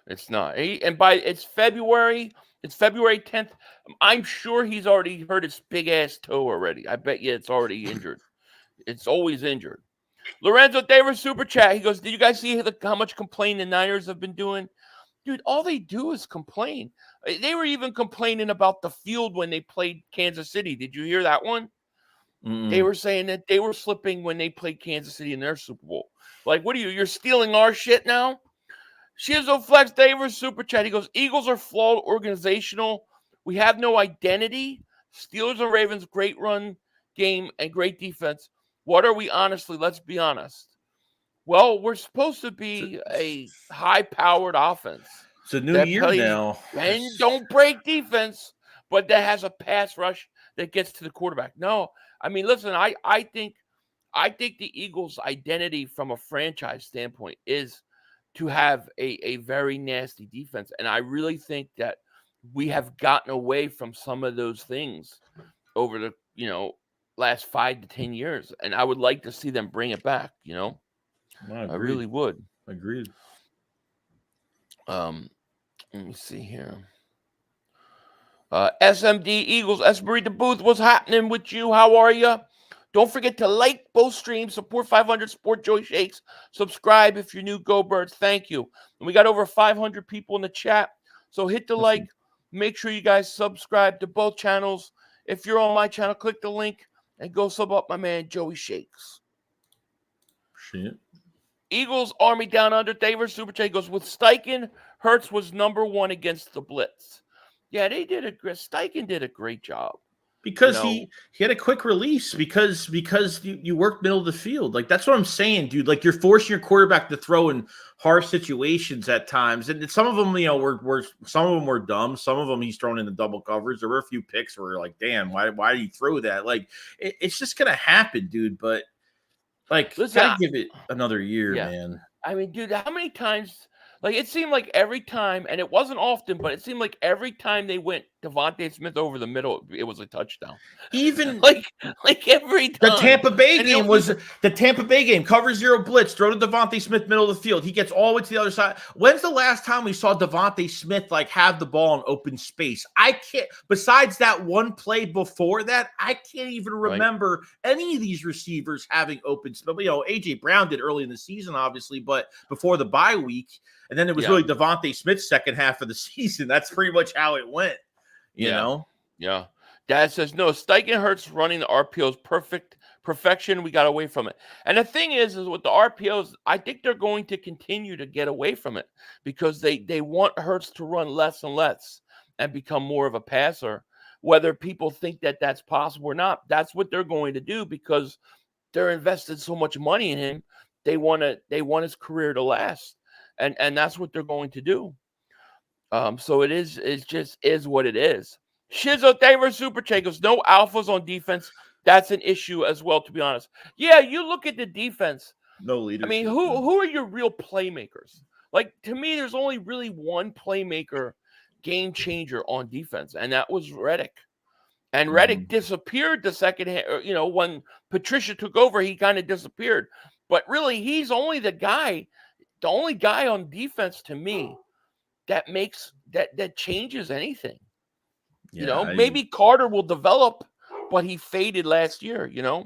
it's not. It's February 10th. I'm sure he's already hurt his big ass toe already. I bet you it's already injured. It's always injured. Lorenzo Davis super chat. He goes, "Did you guys see how much complaining the Niners have been doing? Dude, all they do is complain. They were even complaining about the field when they played Kansas City. Did you hear that one? They were saying that they were slipping when they played Kansas City in their Super Bowl. Like, what are you're stealing our shit now?" Shizo Flex Davis super chat. He goes, "Eagles are flawed organizational. We have no identity. Steelers and Ravens, great run game and great defense. What are we honestly? Let's be honest. Well, we're supposed to be a high-powered offense. It's a new year now. And don't break defense, but that has a pass rush that gets to the quarterback. No, I mean, listen, I think the Eagles' identity from a franchise standpoint is to have a very nasty defense. And I really think that we have gotten away from some of those things over the, last 5 to 10 years. And I would like to see them bring it back, I really would. Agreed. Let me see here. SMD Eagles, Esmerita Booth, what's happening with you? How are you? Don't forget to like both streams, support 500, support Joey Shakes, subscribe if you're new, Go Birds. Thank you. And we got over 500 people in the chat, so hit the like. Make sure you guys subscribe to both channels. If you're on my channel, click the link and go sub up my man Joey Shakes. Shit. Eagles Army Down Under. David Super Chat goes, with Steichen, Hurts was #1 against the blitz. Yeah, Steichen did a great job. Because he had a quick release because you worked middle of the field. Like, that's what I'm saying, dude. Like, you're forcing your quarterback to throw in harsh situations at times. And some of them, some of them were dumb. Some of them he's thrown into double coverage. There were a few picks where you're like, damn, why do you throw that? Like, it's just gonna happen, dude. But like, gotta give it another year, man. I mean, dude, how many times? Like, it seemed like every time, and it wasn't often, but it seemed like every time they went Devontae Smith over the middle, it was a touchdown. Even like every time. The Tampa Bay game was the Tampa Bay game. Cover 0 blitz, throw to Devontae Smith, middle of the field. He gets all the way to the other side. When's the last time we saw Devontae Smith have the ball in open space? I can't. Besides that one play before that, I can't even remember any of these receivers having open space. AJ Brown did early in the season, obviously, but before the bye week. And then it was really Devontae Smith's second half of the season. That's pretty much how it went, you know? Yeah. Dad says, no, Steichen Hurts running the RPOs perfection. We got away from it. And the thing is with the RPOs, I think they're going to continue to get away from it because they want Hurts to run less and less and become more of a passer. Whether people think that that's possible or not, that's what they're going to do because they're invested so much money in him. They want his career to last. And that's what they're going to do. So it just is what it is. Shizo Daver Super Chat goes, no alphas on defense. That's an issue as well, to be honest. Yeah, you look at the defense. No leadership. I mean, who are your real playmakers? Like, to me, there's only really one playmaker, game changer on defense, and that was Reddick. And Reddick disappeared the second half. When Patricia took over, he kind of disappeared. But really, he's only the only guy on defense to me that makes that changes anything. Maybe Carter will develop, but he faded last year, I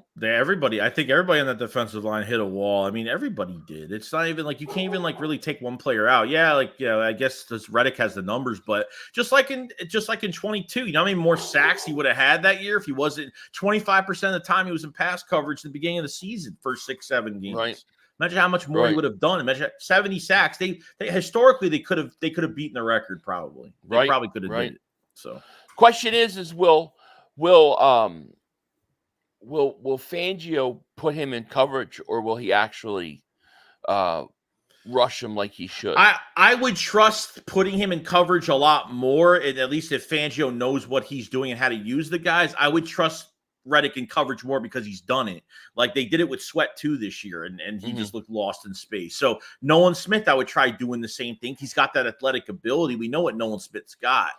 think everybody on that defensive line hit a wall. I mean, everybody did. It's not even like you can't even really take one player out. I guess this Reddick has the numbers, but just like in 22, how many more sacks he would have had that year if he wasn't 25% of the time he was in pass coverage at the beginning of the season, first 6-7 games. Right. Imagine how much more he would have done. Imagine 70 sacks. They historically they could have beaten the record probably. They probably could have did it. So question is will Fangio put him in coverage or will he actually rush him like he should? I would trust putting him in coverage a lot more, and at least if Fangio knows what he's doing and how to use the guys, I would trust Reddick in coverage more because he's done it. Like they did it with Sweat too this year, and he just looked lost in space. So Nolan Smith, I would try doing the same thing. He's got that athletic ability. We know what Nolan Smith's got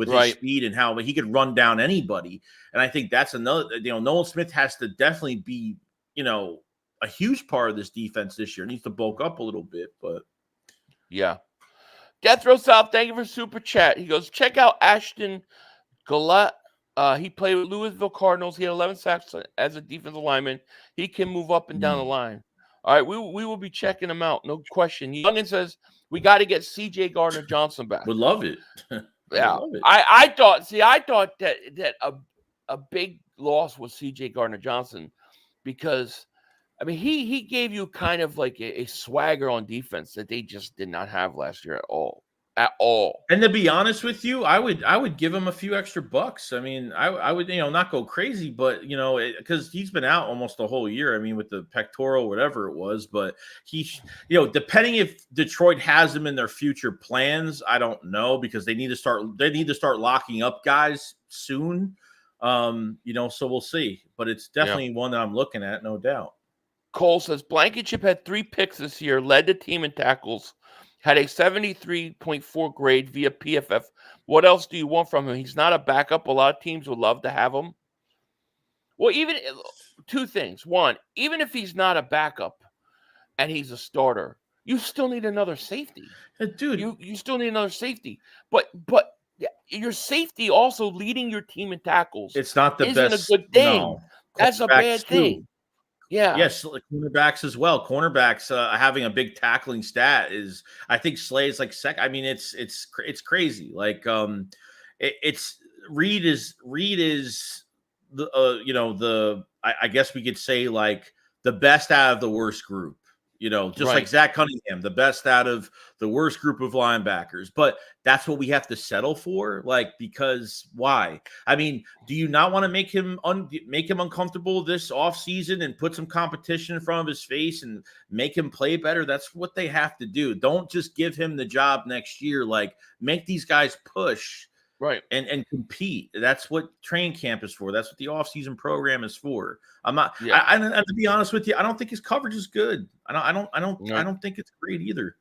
with his speed and how he could run down anybody. And I think that's another, Nolan Smith has to definitely be, a huge part of this defense this year. Needs to bulk up a little bit, but yeah. Death Row South, thank you for super chat. He goes, check out Ashton Gillette. He played with Louisville Cardinals. He had 11 sacks as a defensive lineman. He can move up and down the line. All right, we will be checking him out, no question. Youngin says we got to get C.J. Gardner-Johnson back. Would love it. Yeah, love it. I thought that a big loss was C.J. Gardner-Johnson because, I mean, he gave you kind of like a swagger on defense that they just did not have last year at all. And to be honest with you, I would give him a few extra bucks. I mean, I would, not go crazy, but because he's been out almost the whole year. I mean, with the pectoral, whatever it was, but he, depending if Detroit has him in their future plans, I don't know, because they need to start locking up guys soon. So we'll see, but it's definitely one that I'm looking at, no doubt. Cole says Blankenship had 3 picks this year, led the team in tackles, had a 73.4 grade via PFF. What else do you want from him? He's not a backup. A lot of teams would love to have him. Well, even 2 things. One, even if he's not a backup and he's a starter, you still need another safety. Dude, you still need another safety. But your safety also leading your team in tackles. It's not the isn't best. a good thing. No. That's a bad thing. Yeah. Yes, cornerbacks as well. Cornerbacks having a big tackling stat is, I think Slay's like second. I mean, it's crazy. Like it's Reed is the I guess we could say like the best out of the worst group. Like Zach Cunningham, the best out of the worst group of linebackers. But that's what we have to settle for, because why? I mean, do you not want to make him uncomfortable this offseason and put some competition in front of his face and make him play better? That's what they have to do. Don't just give him the job next year. Make these guys push. Right. And compete. That's what training camp is for. That's what the offseason program is for. I'm not and to be honest with you, I don't think his coverage is good. I don't think it's great either.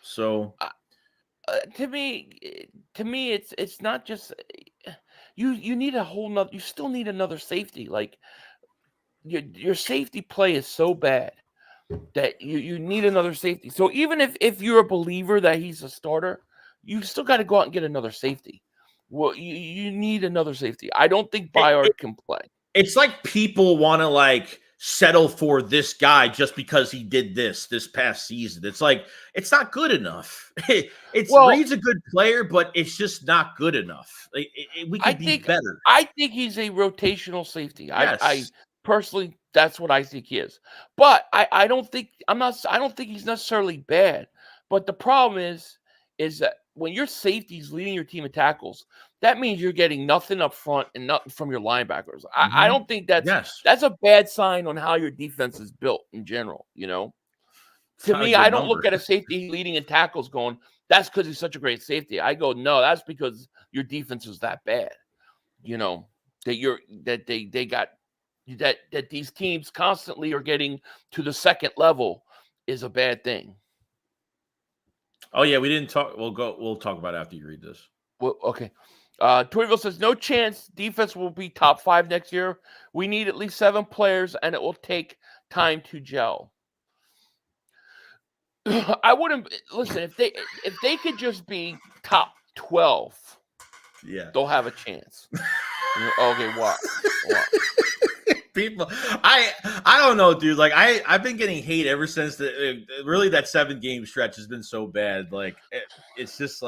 So to me it's not just you need you still need another safety. Like your safety play is so bad that you need another safety. So even if you're a believer that he's a starter, you still got to go out and get another safety. Well, you need another safety. I don't think Byard can play. It's like people want to settle for this guy just because he did this past season. It's like, it's not good enough. Reed's a good player, but it's just not good enough. We could be better. I think he's a rotational safety. Yes. I personally, that's what I think he is. But I don't think he's necessarily bad. But the problem is that when your safety's leading your team in tackles, that means you're getting nothing up front and nothing from your linebackers. I don't think that's a bad sign on how your defense is built in general. To me, I don't look at a safety leading in tackles going, that's because he's such a great safety. I go, no, that's because your defense is that bad. That these teams constantly are getting to the second level is a bad thing. Oh yeah, we didn't talk. We'll talk about it after you read this. Well, okay. Toryville says no chance defense will be top 5 next year. We need at least 7 players, and it will take time to gel. I wouldn't listen if they could just be top 12. Yeah, they'll have a chance. Okay, what? People, I don't know, dude. I've been getting hate ever since really that 7-game stretch has been so bad. It's just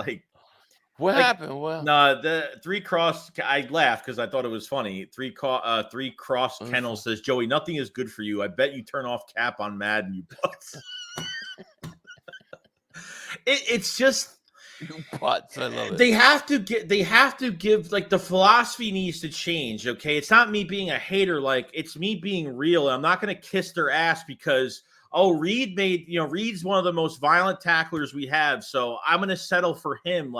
what happened? Well, no, the 3 cross. I laughed because I thought it was funny. 3 cross kennel says, Joey, nothing is good for you. I bet you turn off Cap on Madden, you butts. It's just. You butts, I love it. They have to give the philosophy needs to change. Okay, it's not me being a hater, it's me being real. I'm not going to kiss their ass because Reed's one of the most violent tacklers we have, so I'm going to settle for him.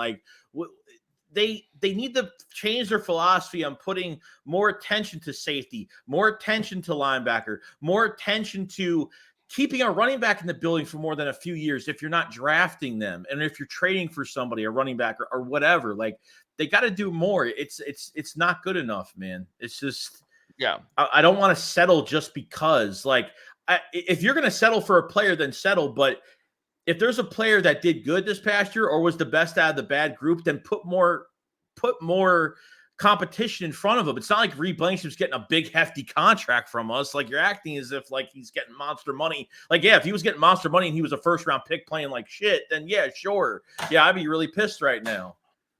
They need to change their philosophy on putting more attention to safety, more attention to linebacker, more attention to keeping a running back in the building for more than a few years, if you're not drafting them, and if you're trading for somebody, a running back or whatever, like they got to do more. It's not good enough, man. It's just, Yeah. I don't want to settle just because, like, if you're going to settle for a player, then settle. But if there's a player that did good this past year or was the best out of the bad group, then put more competition in front of him. It's not like Reed Blankship's getting a big hefty contract from us. Like, you're acting as if like he's getting monster money. Like, yeah, if he was getting monster money and he was a first round pick playing like shit, then yeah, sure. Yeah, I'd be really pissed right now.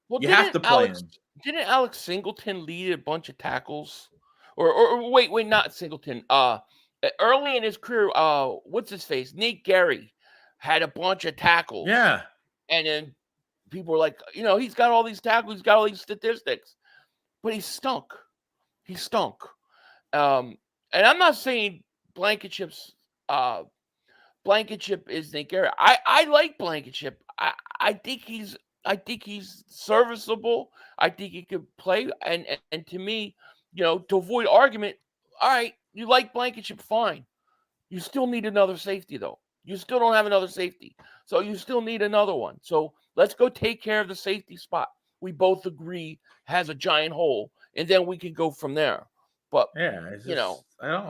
Well, You have to play him. Didn't Alex Singleton lead a bunch of tackles? Or wait, not Singleton. Early in his career, what's his face? Nate Gary had a bunch of tackles. Yeah. And then people were like, he's got all these tackles, he's got all these statistics. But he stunk. He stunk. And I'm not saying Blankenship is Nate Gary. I like Blankenship. I think he's serviceable. I think he could play. And to me, to avoid argument, all right, you like Blankenship, fine. You still need another safety, though. You still don't have another safety. So you still need another one. So let's go take care of the safety spot. We both agree has a giant hole, and then we can go from there. But, yeah,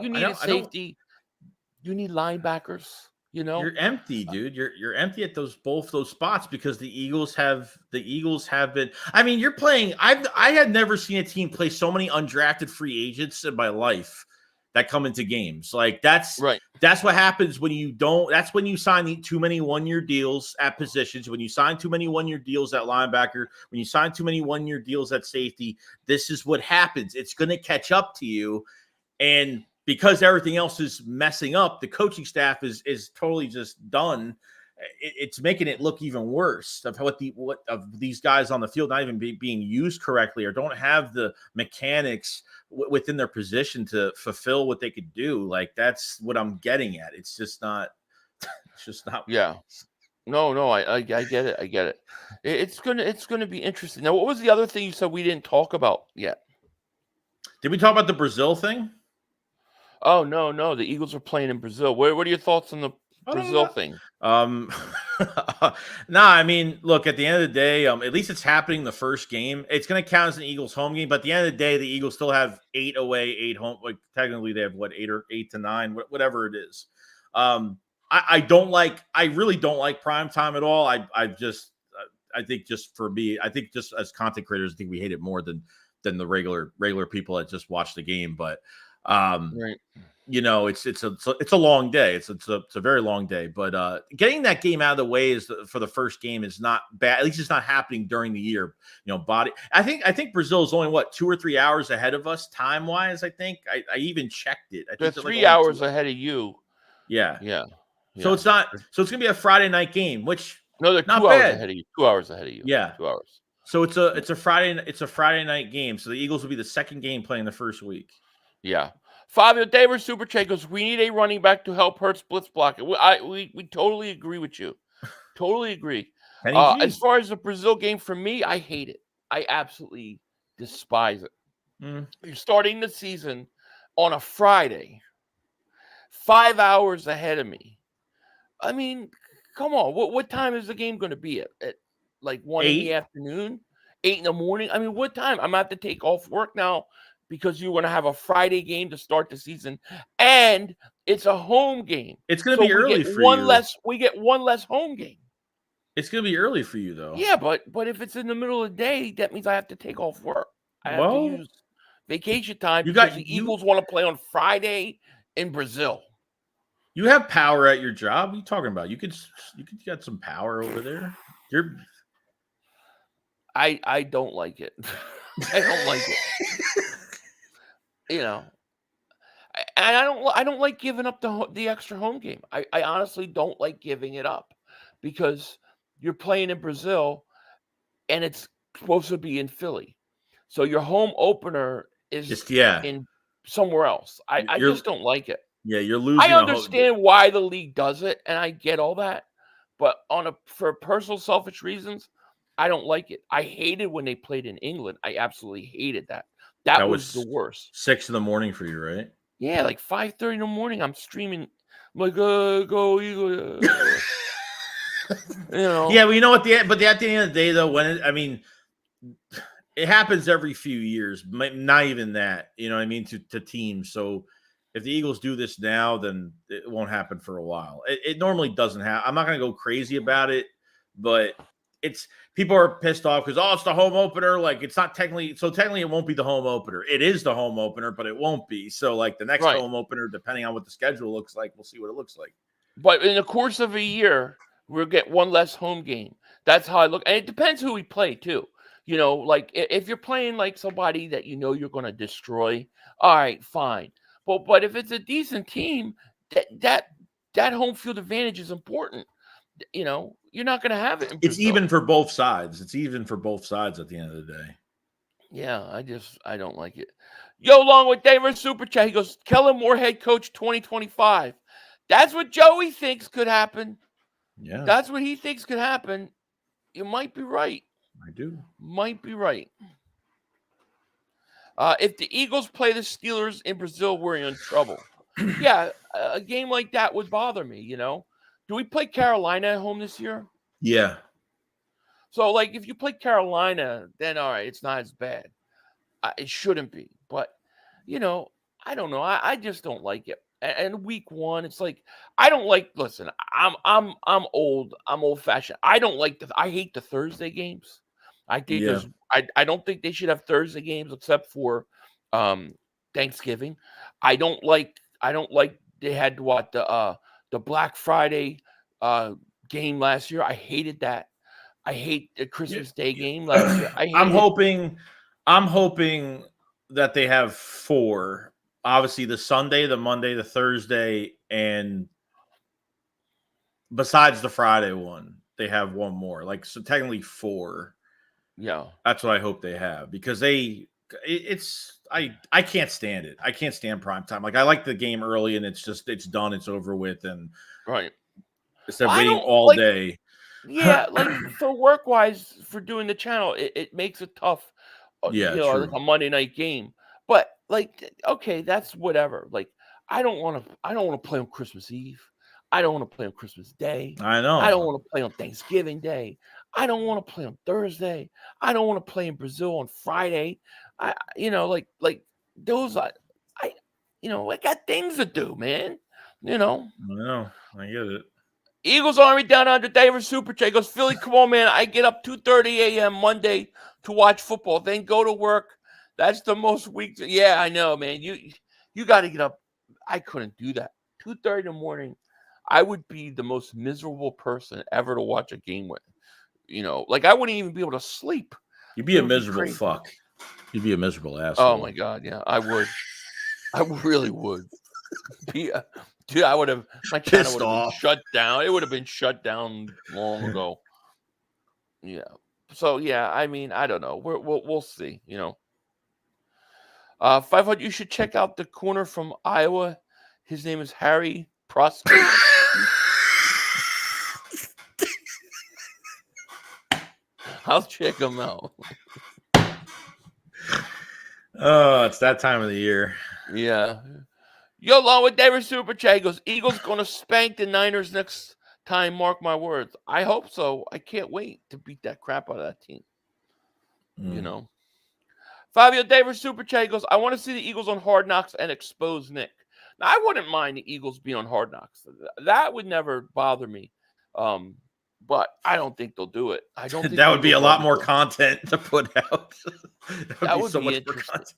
you need a safety. You need linebackers. You're empty, dude. You're empty at both those spots because the Eagles have been. I mean, you're playing. I had never seen a team play so many undrafted free agents in my life that come into games. Like, that's right. That's what happens when you don't. That's when you sign too many 1-year deals at positions. When you sign too many 1-year deals at linebacker. When you sign too many 1-year deals at safety. This is what happens. It's going to catch up to you, and because everything else is messing up, the coaching staff is totally just done. It's making it look even worse of what of these guys on the field not even being used correctly or don't have the mechanics within their position to fulfill what they could do. Like, that's what I'm getting at. It's just not. It's just not. Yeah. No, I get it. I get it. It's gonna be interesting. Now, what was the other thing you said we didn't talk about yet? Did we talk about the Brazil thing? Oh, no. The Eagles are playing in Brazil. What are your thoughts on the Brazil thing? I mean, look, at the end of the day, at least it's happening the first game. It's going to count as an Eagles home game, but at the end of the day, the Eagles still have 8 away, 8 home. Like, technically, they have 8 to 9, whatever it is. I really don't like prime time at all. I think just for me, I think just as content creators, I think we hate it more than the regular people that just watch the game. But right. It's a long day. It's a very long day. But getting that game out of the way for the first game is not bad. At least it's not happening during the year. I think Brazil is only 2 or 3 hours ahead of us time wise. I think I even checked it. I think they're 3 hours ahead of you. Yeah. So it's not. So it's gonna be a Friday night game, which no, they're 2 hours ahead of you. 2 hours ahead of you. Yeah, 2 hours. So it's a Friday night game. So the Eagles will be the second game playing the first week. Yeah. Fabio Davis Super Chat goes, we need a running back to help Hurts blitz block it. We totally agree with you. Totally agree. As far as the Brazil game, for me, I hate it. I absolutely despise it. You're starting the season on a Friday, 5 hours ahead of me. I mean, come on. What time is the game going to be at like 1 in the afternoon, 8 in the morning? I mean, what time? I'm going to have to take off work now because you're going to have a Friday game to start the season, and it's a home game. It's going to be early for you. We get one less home game. It's going to be early for you, though. Yeah, but if it's in the middle of the day, that means I have to take off work. I have to use vacation time because the Eagles want to play on Friday in Brazil. You have power at your job. What are you talking about? You could get some power over there. I don't like it. I don't like it. And I don't like giving up the extra home game. I honestly don't like giving it up because you're playing in Brazil and it's supposed to be in Philly. So your home opener is in somewhere else. I just don't like it. Yeah, you're losing. I understand why the league does it, and I get all that. But for personal selfish reasons, I don't like it. I hated when they played in England. I absolutely hated that. That was the worst. 6 in the morning for you, right? Yeah, like 5:30 in the morning. I'm streaming I'm like, go Eagles. Yeah, well, you know what? But at the end of the day, though, it happens every few years. Not even that, you know what I mean, to teams. So if the Eagles do this now, then it won't happen for a while. It normally doesn't happen. I'm not going to go crazy about it, but people are pissed off because it's the home opener. Like it's not technically it won't be the home opener. It is the home opener, but it won't be. So like the next home opener, depending on what the schedule looks like, we'll see what it looks like. But in the course of a year, we'll get one less home game. That's how I look. And it depends who we play too. You know, like if you're playing like somebody that you know you're going to destroy, all right, fine. But if it's a decent team, that home field advantage is important. You know, you're not going to have it in It's Brazil. even for both sides. It's even for both sides at the end of the day. Yeah, I don't like it. Yo, along with David Super Chat, he goes, Kellen Moore head coach 2025. That's what Joey thinks could happen. Yeah. That's what he thinks could happen. You might be right. I do. Might be right. If the Eagles play the Steelers in Brazil, we're in trouble. Yeah, a game like that would bother me, you know. Do we play Carolina at home this year? Yeah. So, like, if you play Carolina, then all right, it's not as bad. It shouldn't be. But, you know, I don't know. I just don't like it. And week one, it's like I don't like. Listen, I'm old. I'm old fashioned. I don't like I hate the Thursday games. I think I don't think they should have Thursday games except for Thanksgiving. I don't like they had what the Black Friday game last year. I hated that. I hate the Christmas Day game last year. I'm hoping that they have 4. Obviously, the Sunday, the Monday, the Thursday, and besides the Friday one, they have one more. Like, so technically 4. Yeah, that's what I hope they have because I can't stand it. I can't stand prime time. Like I like the game early and it's done, it's over with, and right. Instead of waiting all day. Yeah, like for work wise, for doing the channel, it makes it tough. Yeah, you know, true. like a Monday night game. But like, okay, that's whatever. Like, I don't want to play on Christmas Eve. I don't want to play on Christmas Day. I know. I don't want to play on Thanksgiving Day. I don't want to play on Thursday. I don't want to play in Brazil on Friday. Like those. I got things to do, man. You know. I know. I get it. Eagles Army down under David Super Chat goes, Philly, come on, man. I get up 2:30 a.m. Monday to watch football, then go to work. That's the most week. Yeah, I know, man. You got to get up. I couldn't do that. 2:30 in the morning. I would be the most miserable person ever to watch a game with. You know, like I wouldn't even be able to sleep. You'd be a miserable fuck. You'd be a miserable asshole. Oh my God, yeah, I would. I really would. Dude, I would have. My channel would have been shut down. It would have been shut down long ago. Yeah. So yeah, I mean, I don't know. We'll see. You know. 500. You should check out the corner from Iowa. His name is Harry Prosper. I'll check him out. Oh, it's that time of the year. Yeah. Yo, along with David Super Chat goes, Eagles going to spank the Niners next time. Mark my words. I hope so. I can't wait to beat that crap out of that team. You know. Fabio David Super Chat goes, I want to see the Eagles on Hard Knocks and expose Nick. Now, I wouldn't mind the Eagles being on Hard Knocks. That would never bother me. But I don't think they'll do it. I don't think that would be a lot more content to put out. that would be interesting.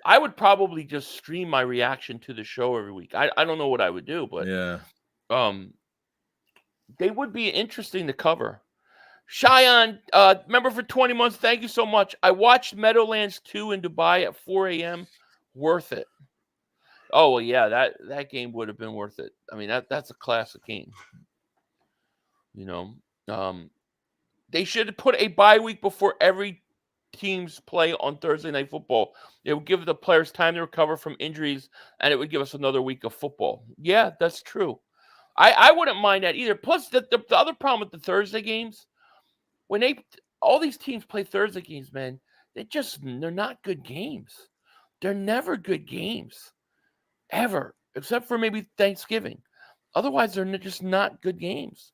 I would probably just stream my reaction to the show every week. I don't know what I would do, but yeah. They would be interesting to cover. Cheyenne, member for 20 months. Thank you so much. I watched Meadowlands 2 in Dubai at 4 a.m. Worth it. Oh, well, yeah, that game would have been worth it. I mean, that's a classic game. You know, they should put a bye week before every team's play on Thursday Night Football. It would give the players time to recover from injuries, and it would give us another week of football. Yeah, that's true. I wouldn't mind that either. Plus, the other problem with the Thursday games, when all these teams play Thursday games, man, they're not good games. They're never good games, ever, except for maybe Thanksgiving. Otherwise, they're just not good games.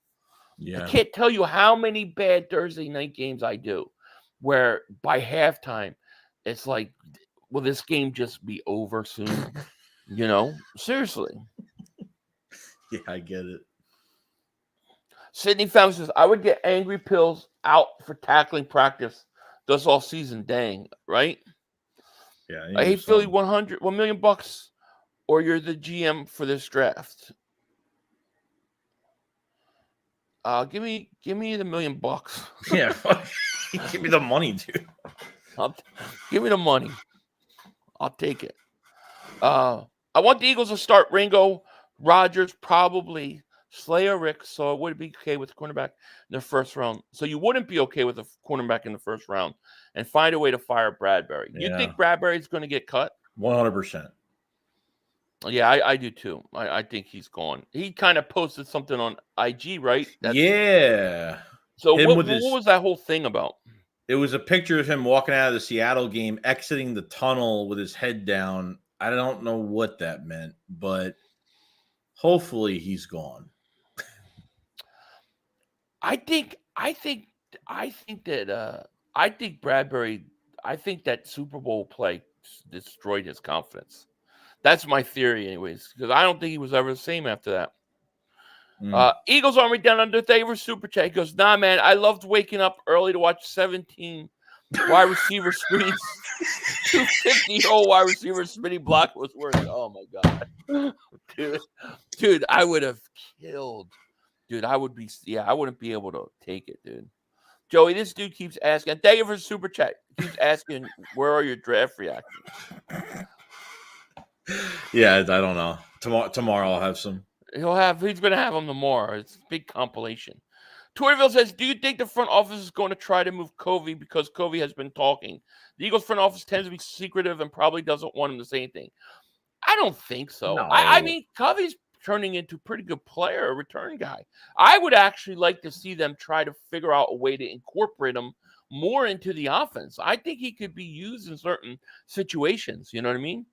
Yeah. I can't tell you how many bad Thursday night games I do where by halftime, it's like, will this game just be over soon? Seriously. Yeah, I get it. Sydney Fountain says, I would get angry pills out for tackling practice. Does all season, dang, right? Yeah. I hate Philly $1 million, or you're the GM for this draft. Give me the $1 million. Yeah. Give me the money, dude. Give me the money. I'll take it. I want the Eagles to start Ringo, Rodgers, probably Slayer, Rick. So I would be okay with cornerback in the first round. So you wouldn't be okay with a cornerback in the first round and find a way to fire Bradbury. Yeah. You think Bradbury's going to get cut? 100%. Yeah, I do too. I think he's gone. He kind of posted something on IG, right? Yeah. So what was that whole thing about? It was a picture of him walking out of the Seattle game, exiting the tunnel with his head down. I don't know what that meant, but hopefully he's gone. I think Bradbury. I think that Super Bowl play destroyed his confidence. That's my theory, anyways, because I don't think he was ever the same after that. Eagles Army down under favor super chat. He goes, nah, man, I loved waking up early to watch 17 wide receiver screens. 250 wide receiver spinning block was worth it. Oh my god, dude, I would have killed. Dude, I wouldn't be able to take it, dude. Joey, this dude keeps asking. Thank you for the super chat. He keeps asking, where are your draft reactions? Yeah, I don't know. Tomorrow I'll have some. He's going to have them tomorrow. It's a big compilation. Torville says, do you think the front office is going to try to move Covey because Covey has been talking? The Eagles front office tends to be secretive and probably doesn't want him to say anything. I don't think so. No. I mean, Covey's turning into a pretty good player, a return guy. I would actually like to see them try to figure out a way to incorporate him more into the offense. I think he could be used in certain situations. You know what I mean?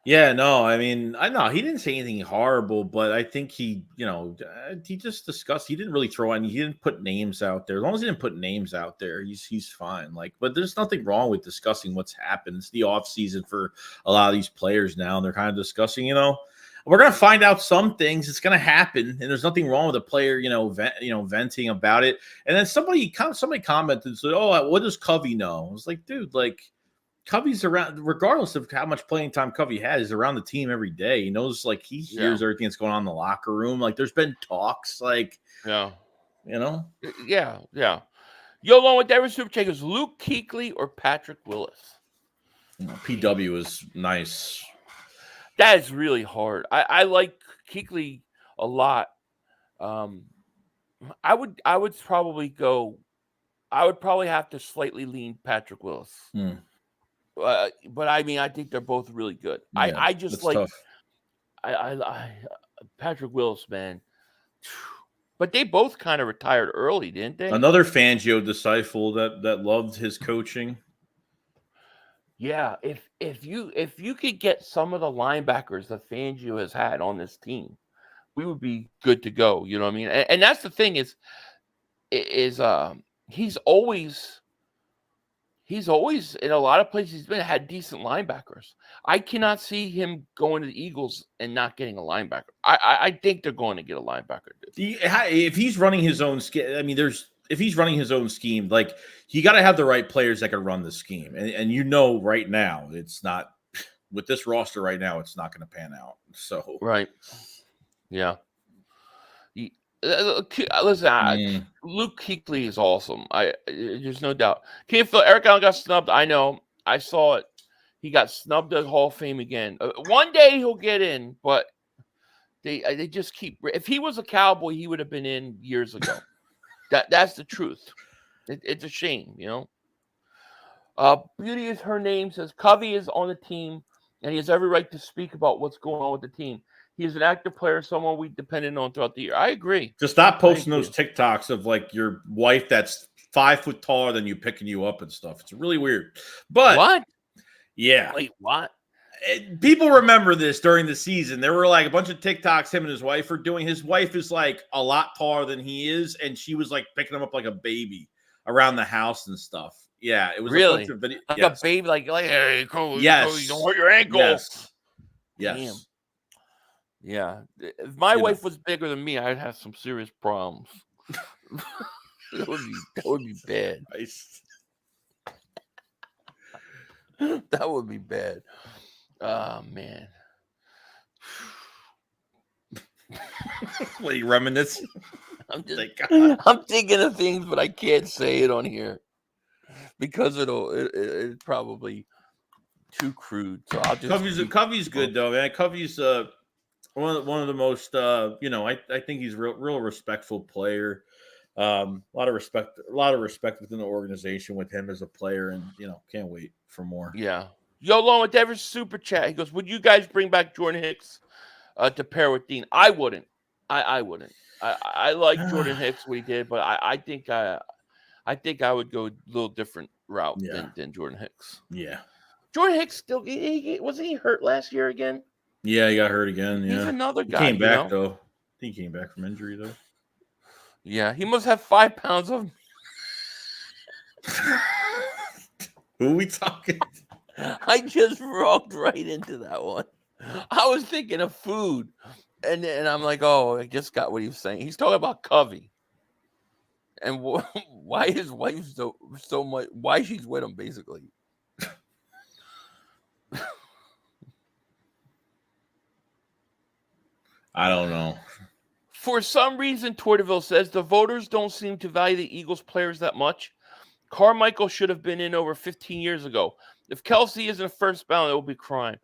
Yeah, no, I mean, I know he didn't say anything horrible, but I think he just discussed. He didn't really throw any. He didn't put names out there. As long as he didn't put names out there, he's fine. Like, but there's nothing wrong with discussing what's happened. It's the off season for a lot of these players now, and they're kind of discussing. We're gonna find out some things. It's gonna happen, and there's nothing wrong with a player, venting about it. And then somebody commented and said, "Oh, what does Covey know?" I was like, dude, like. Covey's around, regardless of how much playing time Covey has, he's around the team every day. He knows, like, he hears everything that's going on in the locker room. Like, there's been talks, like, Yeah. Yeah. Yo, along with David Super Checkers, Luke Kuechly or Patrick Willis? PW is nice. That is really hard. I like Kuechly a lot. I would probably have to slightly lean Patrick Willis. But I mean, I think they're both really good. Yeah, I just like tough. I Patrick Willis, man. But they both kind of retired early, didn't they? Another Fangio disciple that loved his coaching. Yeah, if you could get some of the linebackers that Fangio has had on this team, we would be good to go. You know what I mean? And that's the thing is he's always in a lot of places he's had decent linebackers. I cannot see him going to the Eagles and not getting a linebacker. I think they're going to get a linebacker. If he's running his own scheme, I mean, if he's running his own scheme, like, you got to have the right players that can run the scheme. And right now, it's not with this roster right now, it's not going to pan out. So right, yeah. Listen, Luke Kuechly is awesome. There's no doubt. Can't feel Eric Allen got snubbed. I know. I saw it. He got snubbed at Hall of Fame again. One day he'll get in, but they just keep. If he was a Cowboy, he would have been in years ago. That's the truth. It's a shame, Beauty is her name. Says Covey is on the team, and he has every right to speak about what's going on with the team. He is an active player, someone we depended on throughout the year. I agree. Just stop posting those TikToks of, like, your wife that's 5 foot taller than you picking you up and stuff. It's really weird. But what? Yeah. Wait, what? People remember this during the season. There were like a bunch of TikToks him and his wife are doing. His wife is like a lot taller than he is, and she was like picking him up like a baby around the house and stuff. Yeah, it was a bunch Really? of video. Like Yes. a baby, like hey, Cole, Yes. you don't hurt your ankle. Yes. Damn. Yes. Yeah. If my You wife know. was bigger than me, I'd have some serious problems. that would be bad. Nice. That would be bad. Oh man. What are you reminiscing? I'm Thank God. I'm thinking of things, but I can't say it on here because it's probably too crude. So I'll just Covey's good though, man. Covey's one of the most I think he's real respectful player. A lot of respect within the organization with him as a player, and can't wait for more. Yeah. Yo, Lon with Devers super chat. He goes, "Would you guys bring back Jordan Hicks to pair with Dean?" I wouldn't. I wouldn't. I like Jordan Hicks what he did, but I think I would go a little different route than Jordan Hicks. Yeah. Jordan Hicks still wasn't he hurt last year again? Yeah, he got hurt again. Yeah. He's another guy. He came back though. I think he came back from injury though. Yeah, he must have 5 pounds of. Who are we talking? I just walked right into that one. I was thinking of food, and I'm like, oh, I just got what he was saying. He's talking about Covey, and why his wife so much. Why she's with him, basically. I don't know. For some reason, Torteville says the voters don't seem to value the Eagles players that much. Carmichael should have been in over 15 years ago. If Kelsey isn't a first ballot, it will be crime.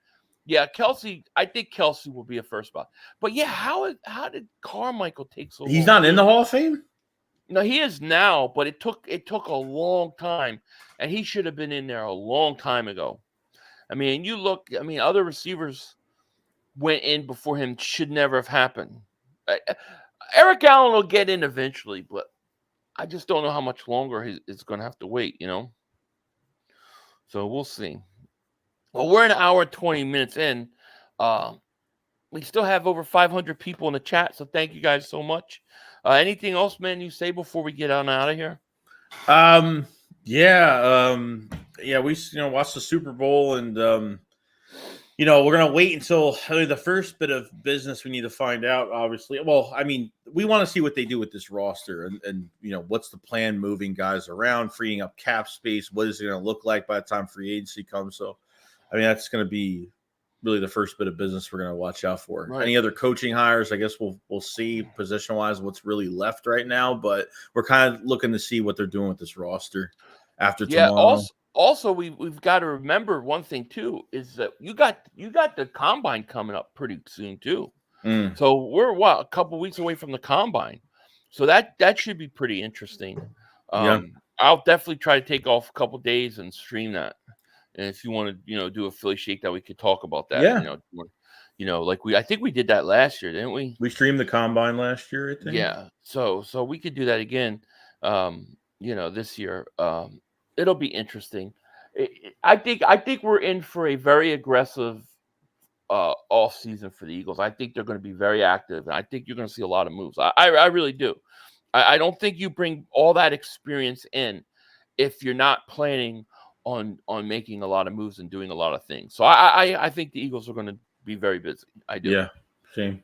Yeah, Kelsey. I think Kelsey will be a first ballot. But yeah, how did Carmichael take so long? He's not in the Hall of Fame? No, he is now, but it took a long time, and he should have been in there a long time ago. I mean, other receivers went in before him. Should never have happened. Eric Allen will get in eventually, but I just don't know how much longer he's going to have to wait, So we'll see. Well, we're an hour and 20 minutes in. We still have over 500 people in the chat, so thank you guys so much. Anything else, man, you say before we get on out of here? We watched the Super Bowl, and we're gonna wait until the first bit of business we need to find out. Obviously, well, I mean, we want to see what they do with this roster, and what's the plan moving guys around, freeing up cap space. What is it going to look like by the time free agency comes? So, I mean, that's going to be really the first bit of business we're going to watch out for. Right. Any other coaching hires? I guess we'll see position wise what's really left right now, but we're kind of looking to see what they're doing with this roster after tomorrow. Also, we've got to remember one thing too is that you got the combine coming up pretty soon too. So we're a couple weeks away from the combine, so that should be pretty interesting. I'll definitely try to take off a couple days and stream that. And if you want to, do a Philly Shakedown, we could talk about that. I think we did that last year, didn't we? We streamed the combine last year, I think. Yeah. So we could do that again. This year. It'll be interesting. I think we're in for a very aggressive off season for the Eagles. I think they're going to be very active, and I think you're going to see a lot of moves. I really do. I don't think you bring all that experience in if you're not planning on making a lot of moves and doing a lot of things. So I think the Eagles are going to be very busy. I do. Yeah, same.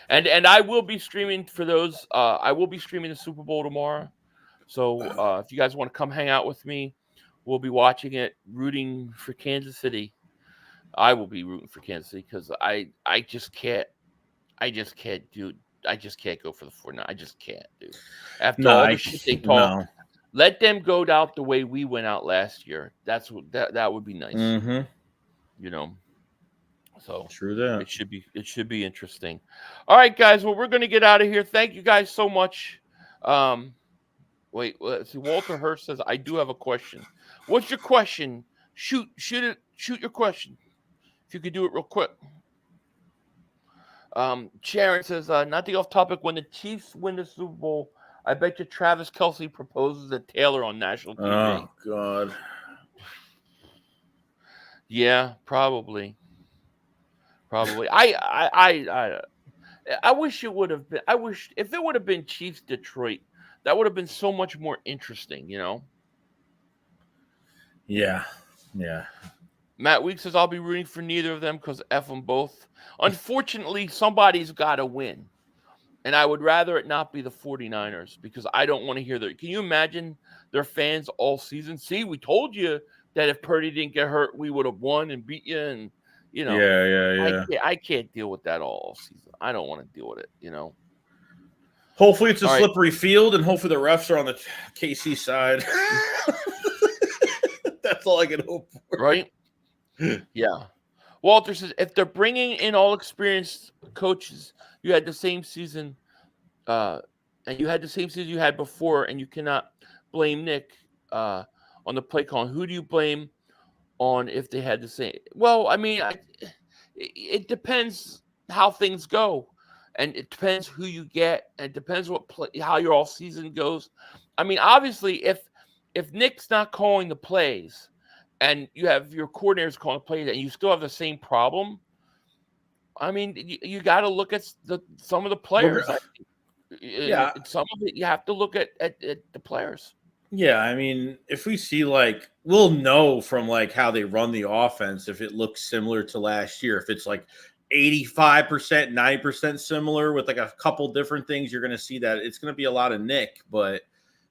And I will be streaming for those. I will be streaming the Super Bowl tomorrow. So if you guys want to come hang out with me, we'll be watching it, rooting for Kansas City. I will be rooting for Kansas City because I just can't go for the 49. I just can't, dude. After all the shit they talk, let them go out the way we went out last year. That's what that would be nice. Mm-hmm. So true that. It should be interesting. All right, guys. Well, we're gonna get out of here. Thank you guys so much. Wait, let's see. Walter Hurst says, I do have a question. What's your question? Shoot your question. If you could do it real quick. Sharon says, not to get off topic, when the Chiefs win the Super Bowl, I bet you Travis Kelce proposes to Taylor on national TV. Oh, God. Yeah, probably. Probably. I wish it would have been. I wish if it would have been Chiefs Detroit, that would have been so much more interesting. Yeah. Matt Weeks says I'll be rooting for neither of them because F them both. Unfortunately, somebody's got to win. And I would rather it not be the 49ers because I don't want to hear that. Can you imagine their fans all season? See, we told you that if Purdy didn't get hurt, we would have won and beat you. And, Yeah. I can't deal with that all season. I don't want to deal with it, Hopefully it's a All right. slippery field, and hopefully the refs are on the KC side. That's all I can hope for. Right? Yeah. Walter says, if they're bringing in all experienced coaches, you had the same season, and you had the same season you had before, and you cannot blame Nick on the play calling. Who do you blame on if they had the same? Well, I mean, it depends how things go, and it depends who you get, and it depends how your all season goes. I mean, obviously, if Nick's not calling the plays, and you have your coordinators calling the plays, and you still have the same problem, I mean, you got to look at some of the players. Yeah, some of it you have to look at the players. Yeah, I mean, if we see we'll know from how they run the offense if it looks similar to last year. If it's 85%, 90% similar with a couple different things, you're going to see that it's going to be a lot of Nick, but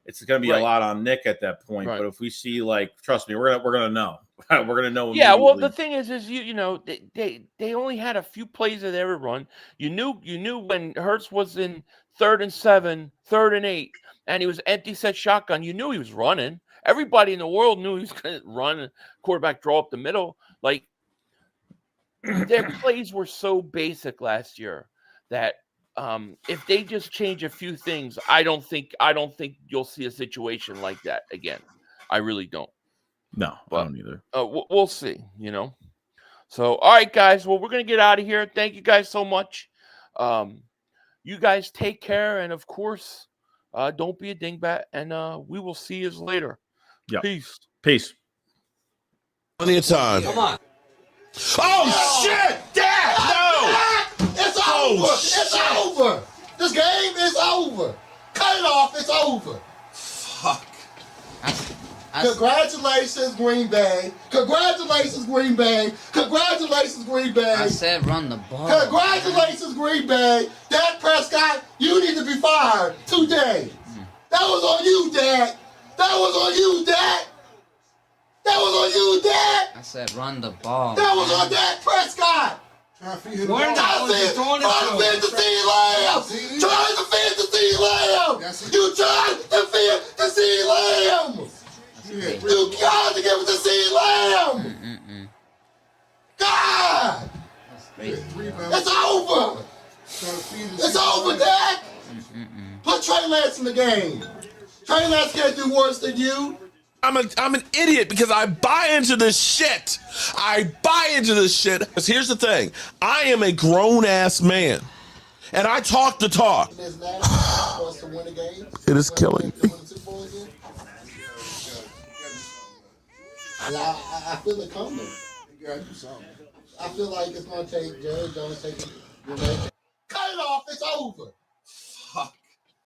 it's going to be a lot on Nick at that point. Right. But if we see trust me, we're going to know. We're going to know. Yeah, well, the thing is they only had a few plays that they ever run. You knew when Hurts was in 3rd and 7, 3rd and 8, and he was empty set shotgun. You knew he was running. Everybody in the world knew he was going to run. Quarterback draw up the middle. Their plays were so basic last year that if they just change a few things, I don't think you'll see a situation like that again. I really don't. No, I don't either. We'll see, So, all right, guys. Well, we're going to get out of here. Thank you guys so much. You guys take care. And, of course, don't be a dingbat. And we will see you later. Yeah. Peace. Plenty of time. Come on. Oh, shit! Dad! No! It's over! It's over! This game is over! Cut it off! It's over! Fuck. Congratulations, Green Bay. Congratulations, Green Bay. Congratulations, Green Bay. I said run the ball. Congratulations, Green Bay. Dak Prescott, you need to be fired today. That was on you, Dak. That was on you, Dak. That was on you, Dak. I said run the ball. That was on Dak Prescott. Trying to feed the ball. Trying to feed the CeeDee Lamb. Trying to feed the CeeDee Lamb. You tried to feed the CeeDee Lamb. You got to give it to CeeDee Lamb. God. It's over. It's over, Dak. Put Trey Lance in the game. Trey Lance can't do worse than you. I'm an idiot because I buy into this shit. Because here's the thing. I am a grown-ass man. And I talk the talk. It is killing me. I feel it coming. I feel like it's going to take Jerry Jones taking. Cut it off. It's over.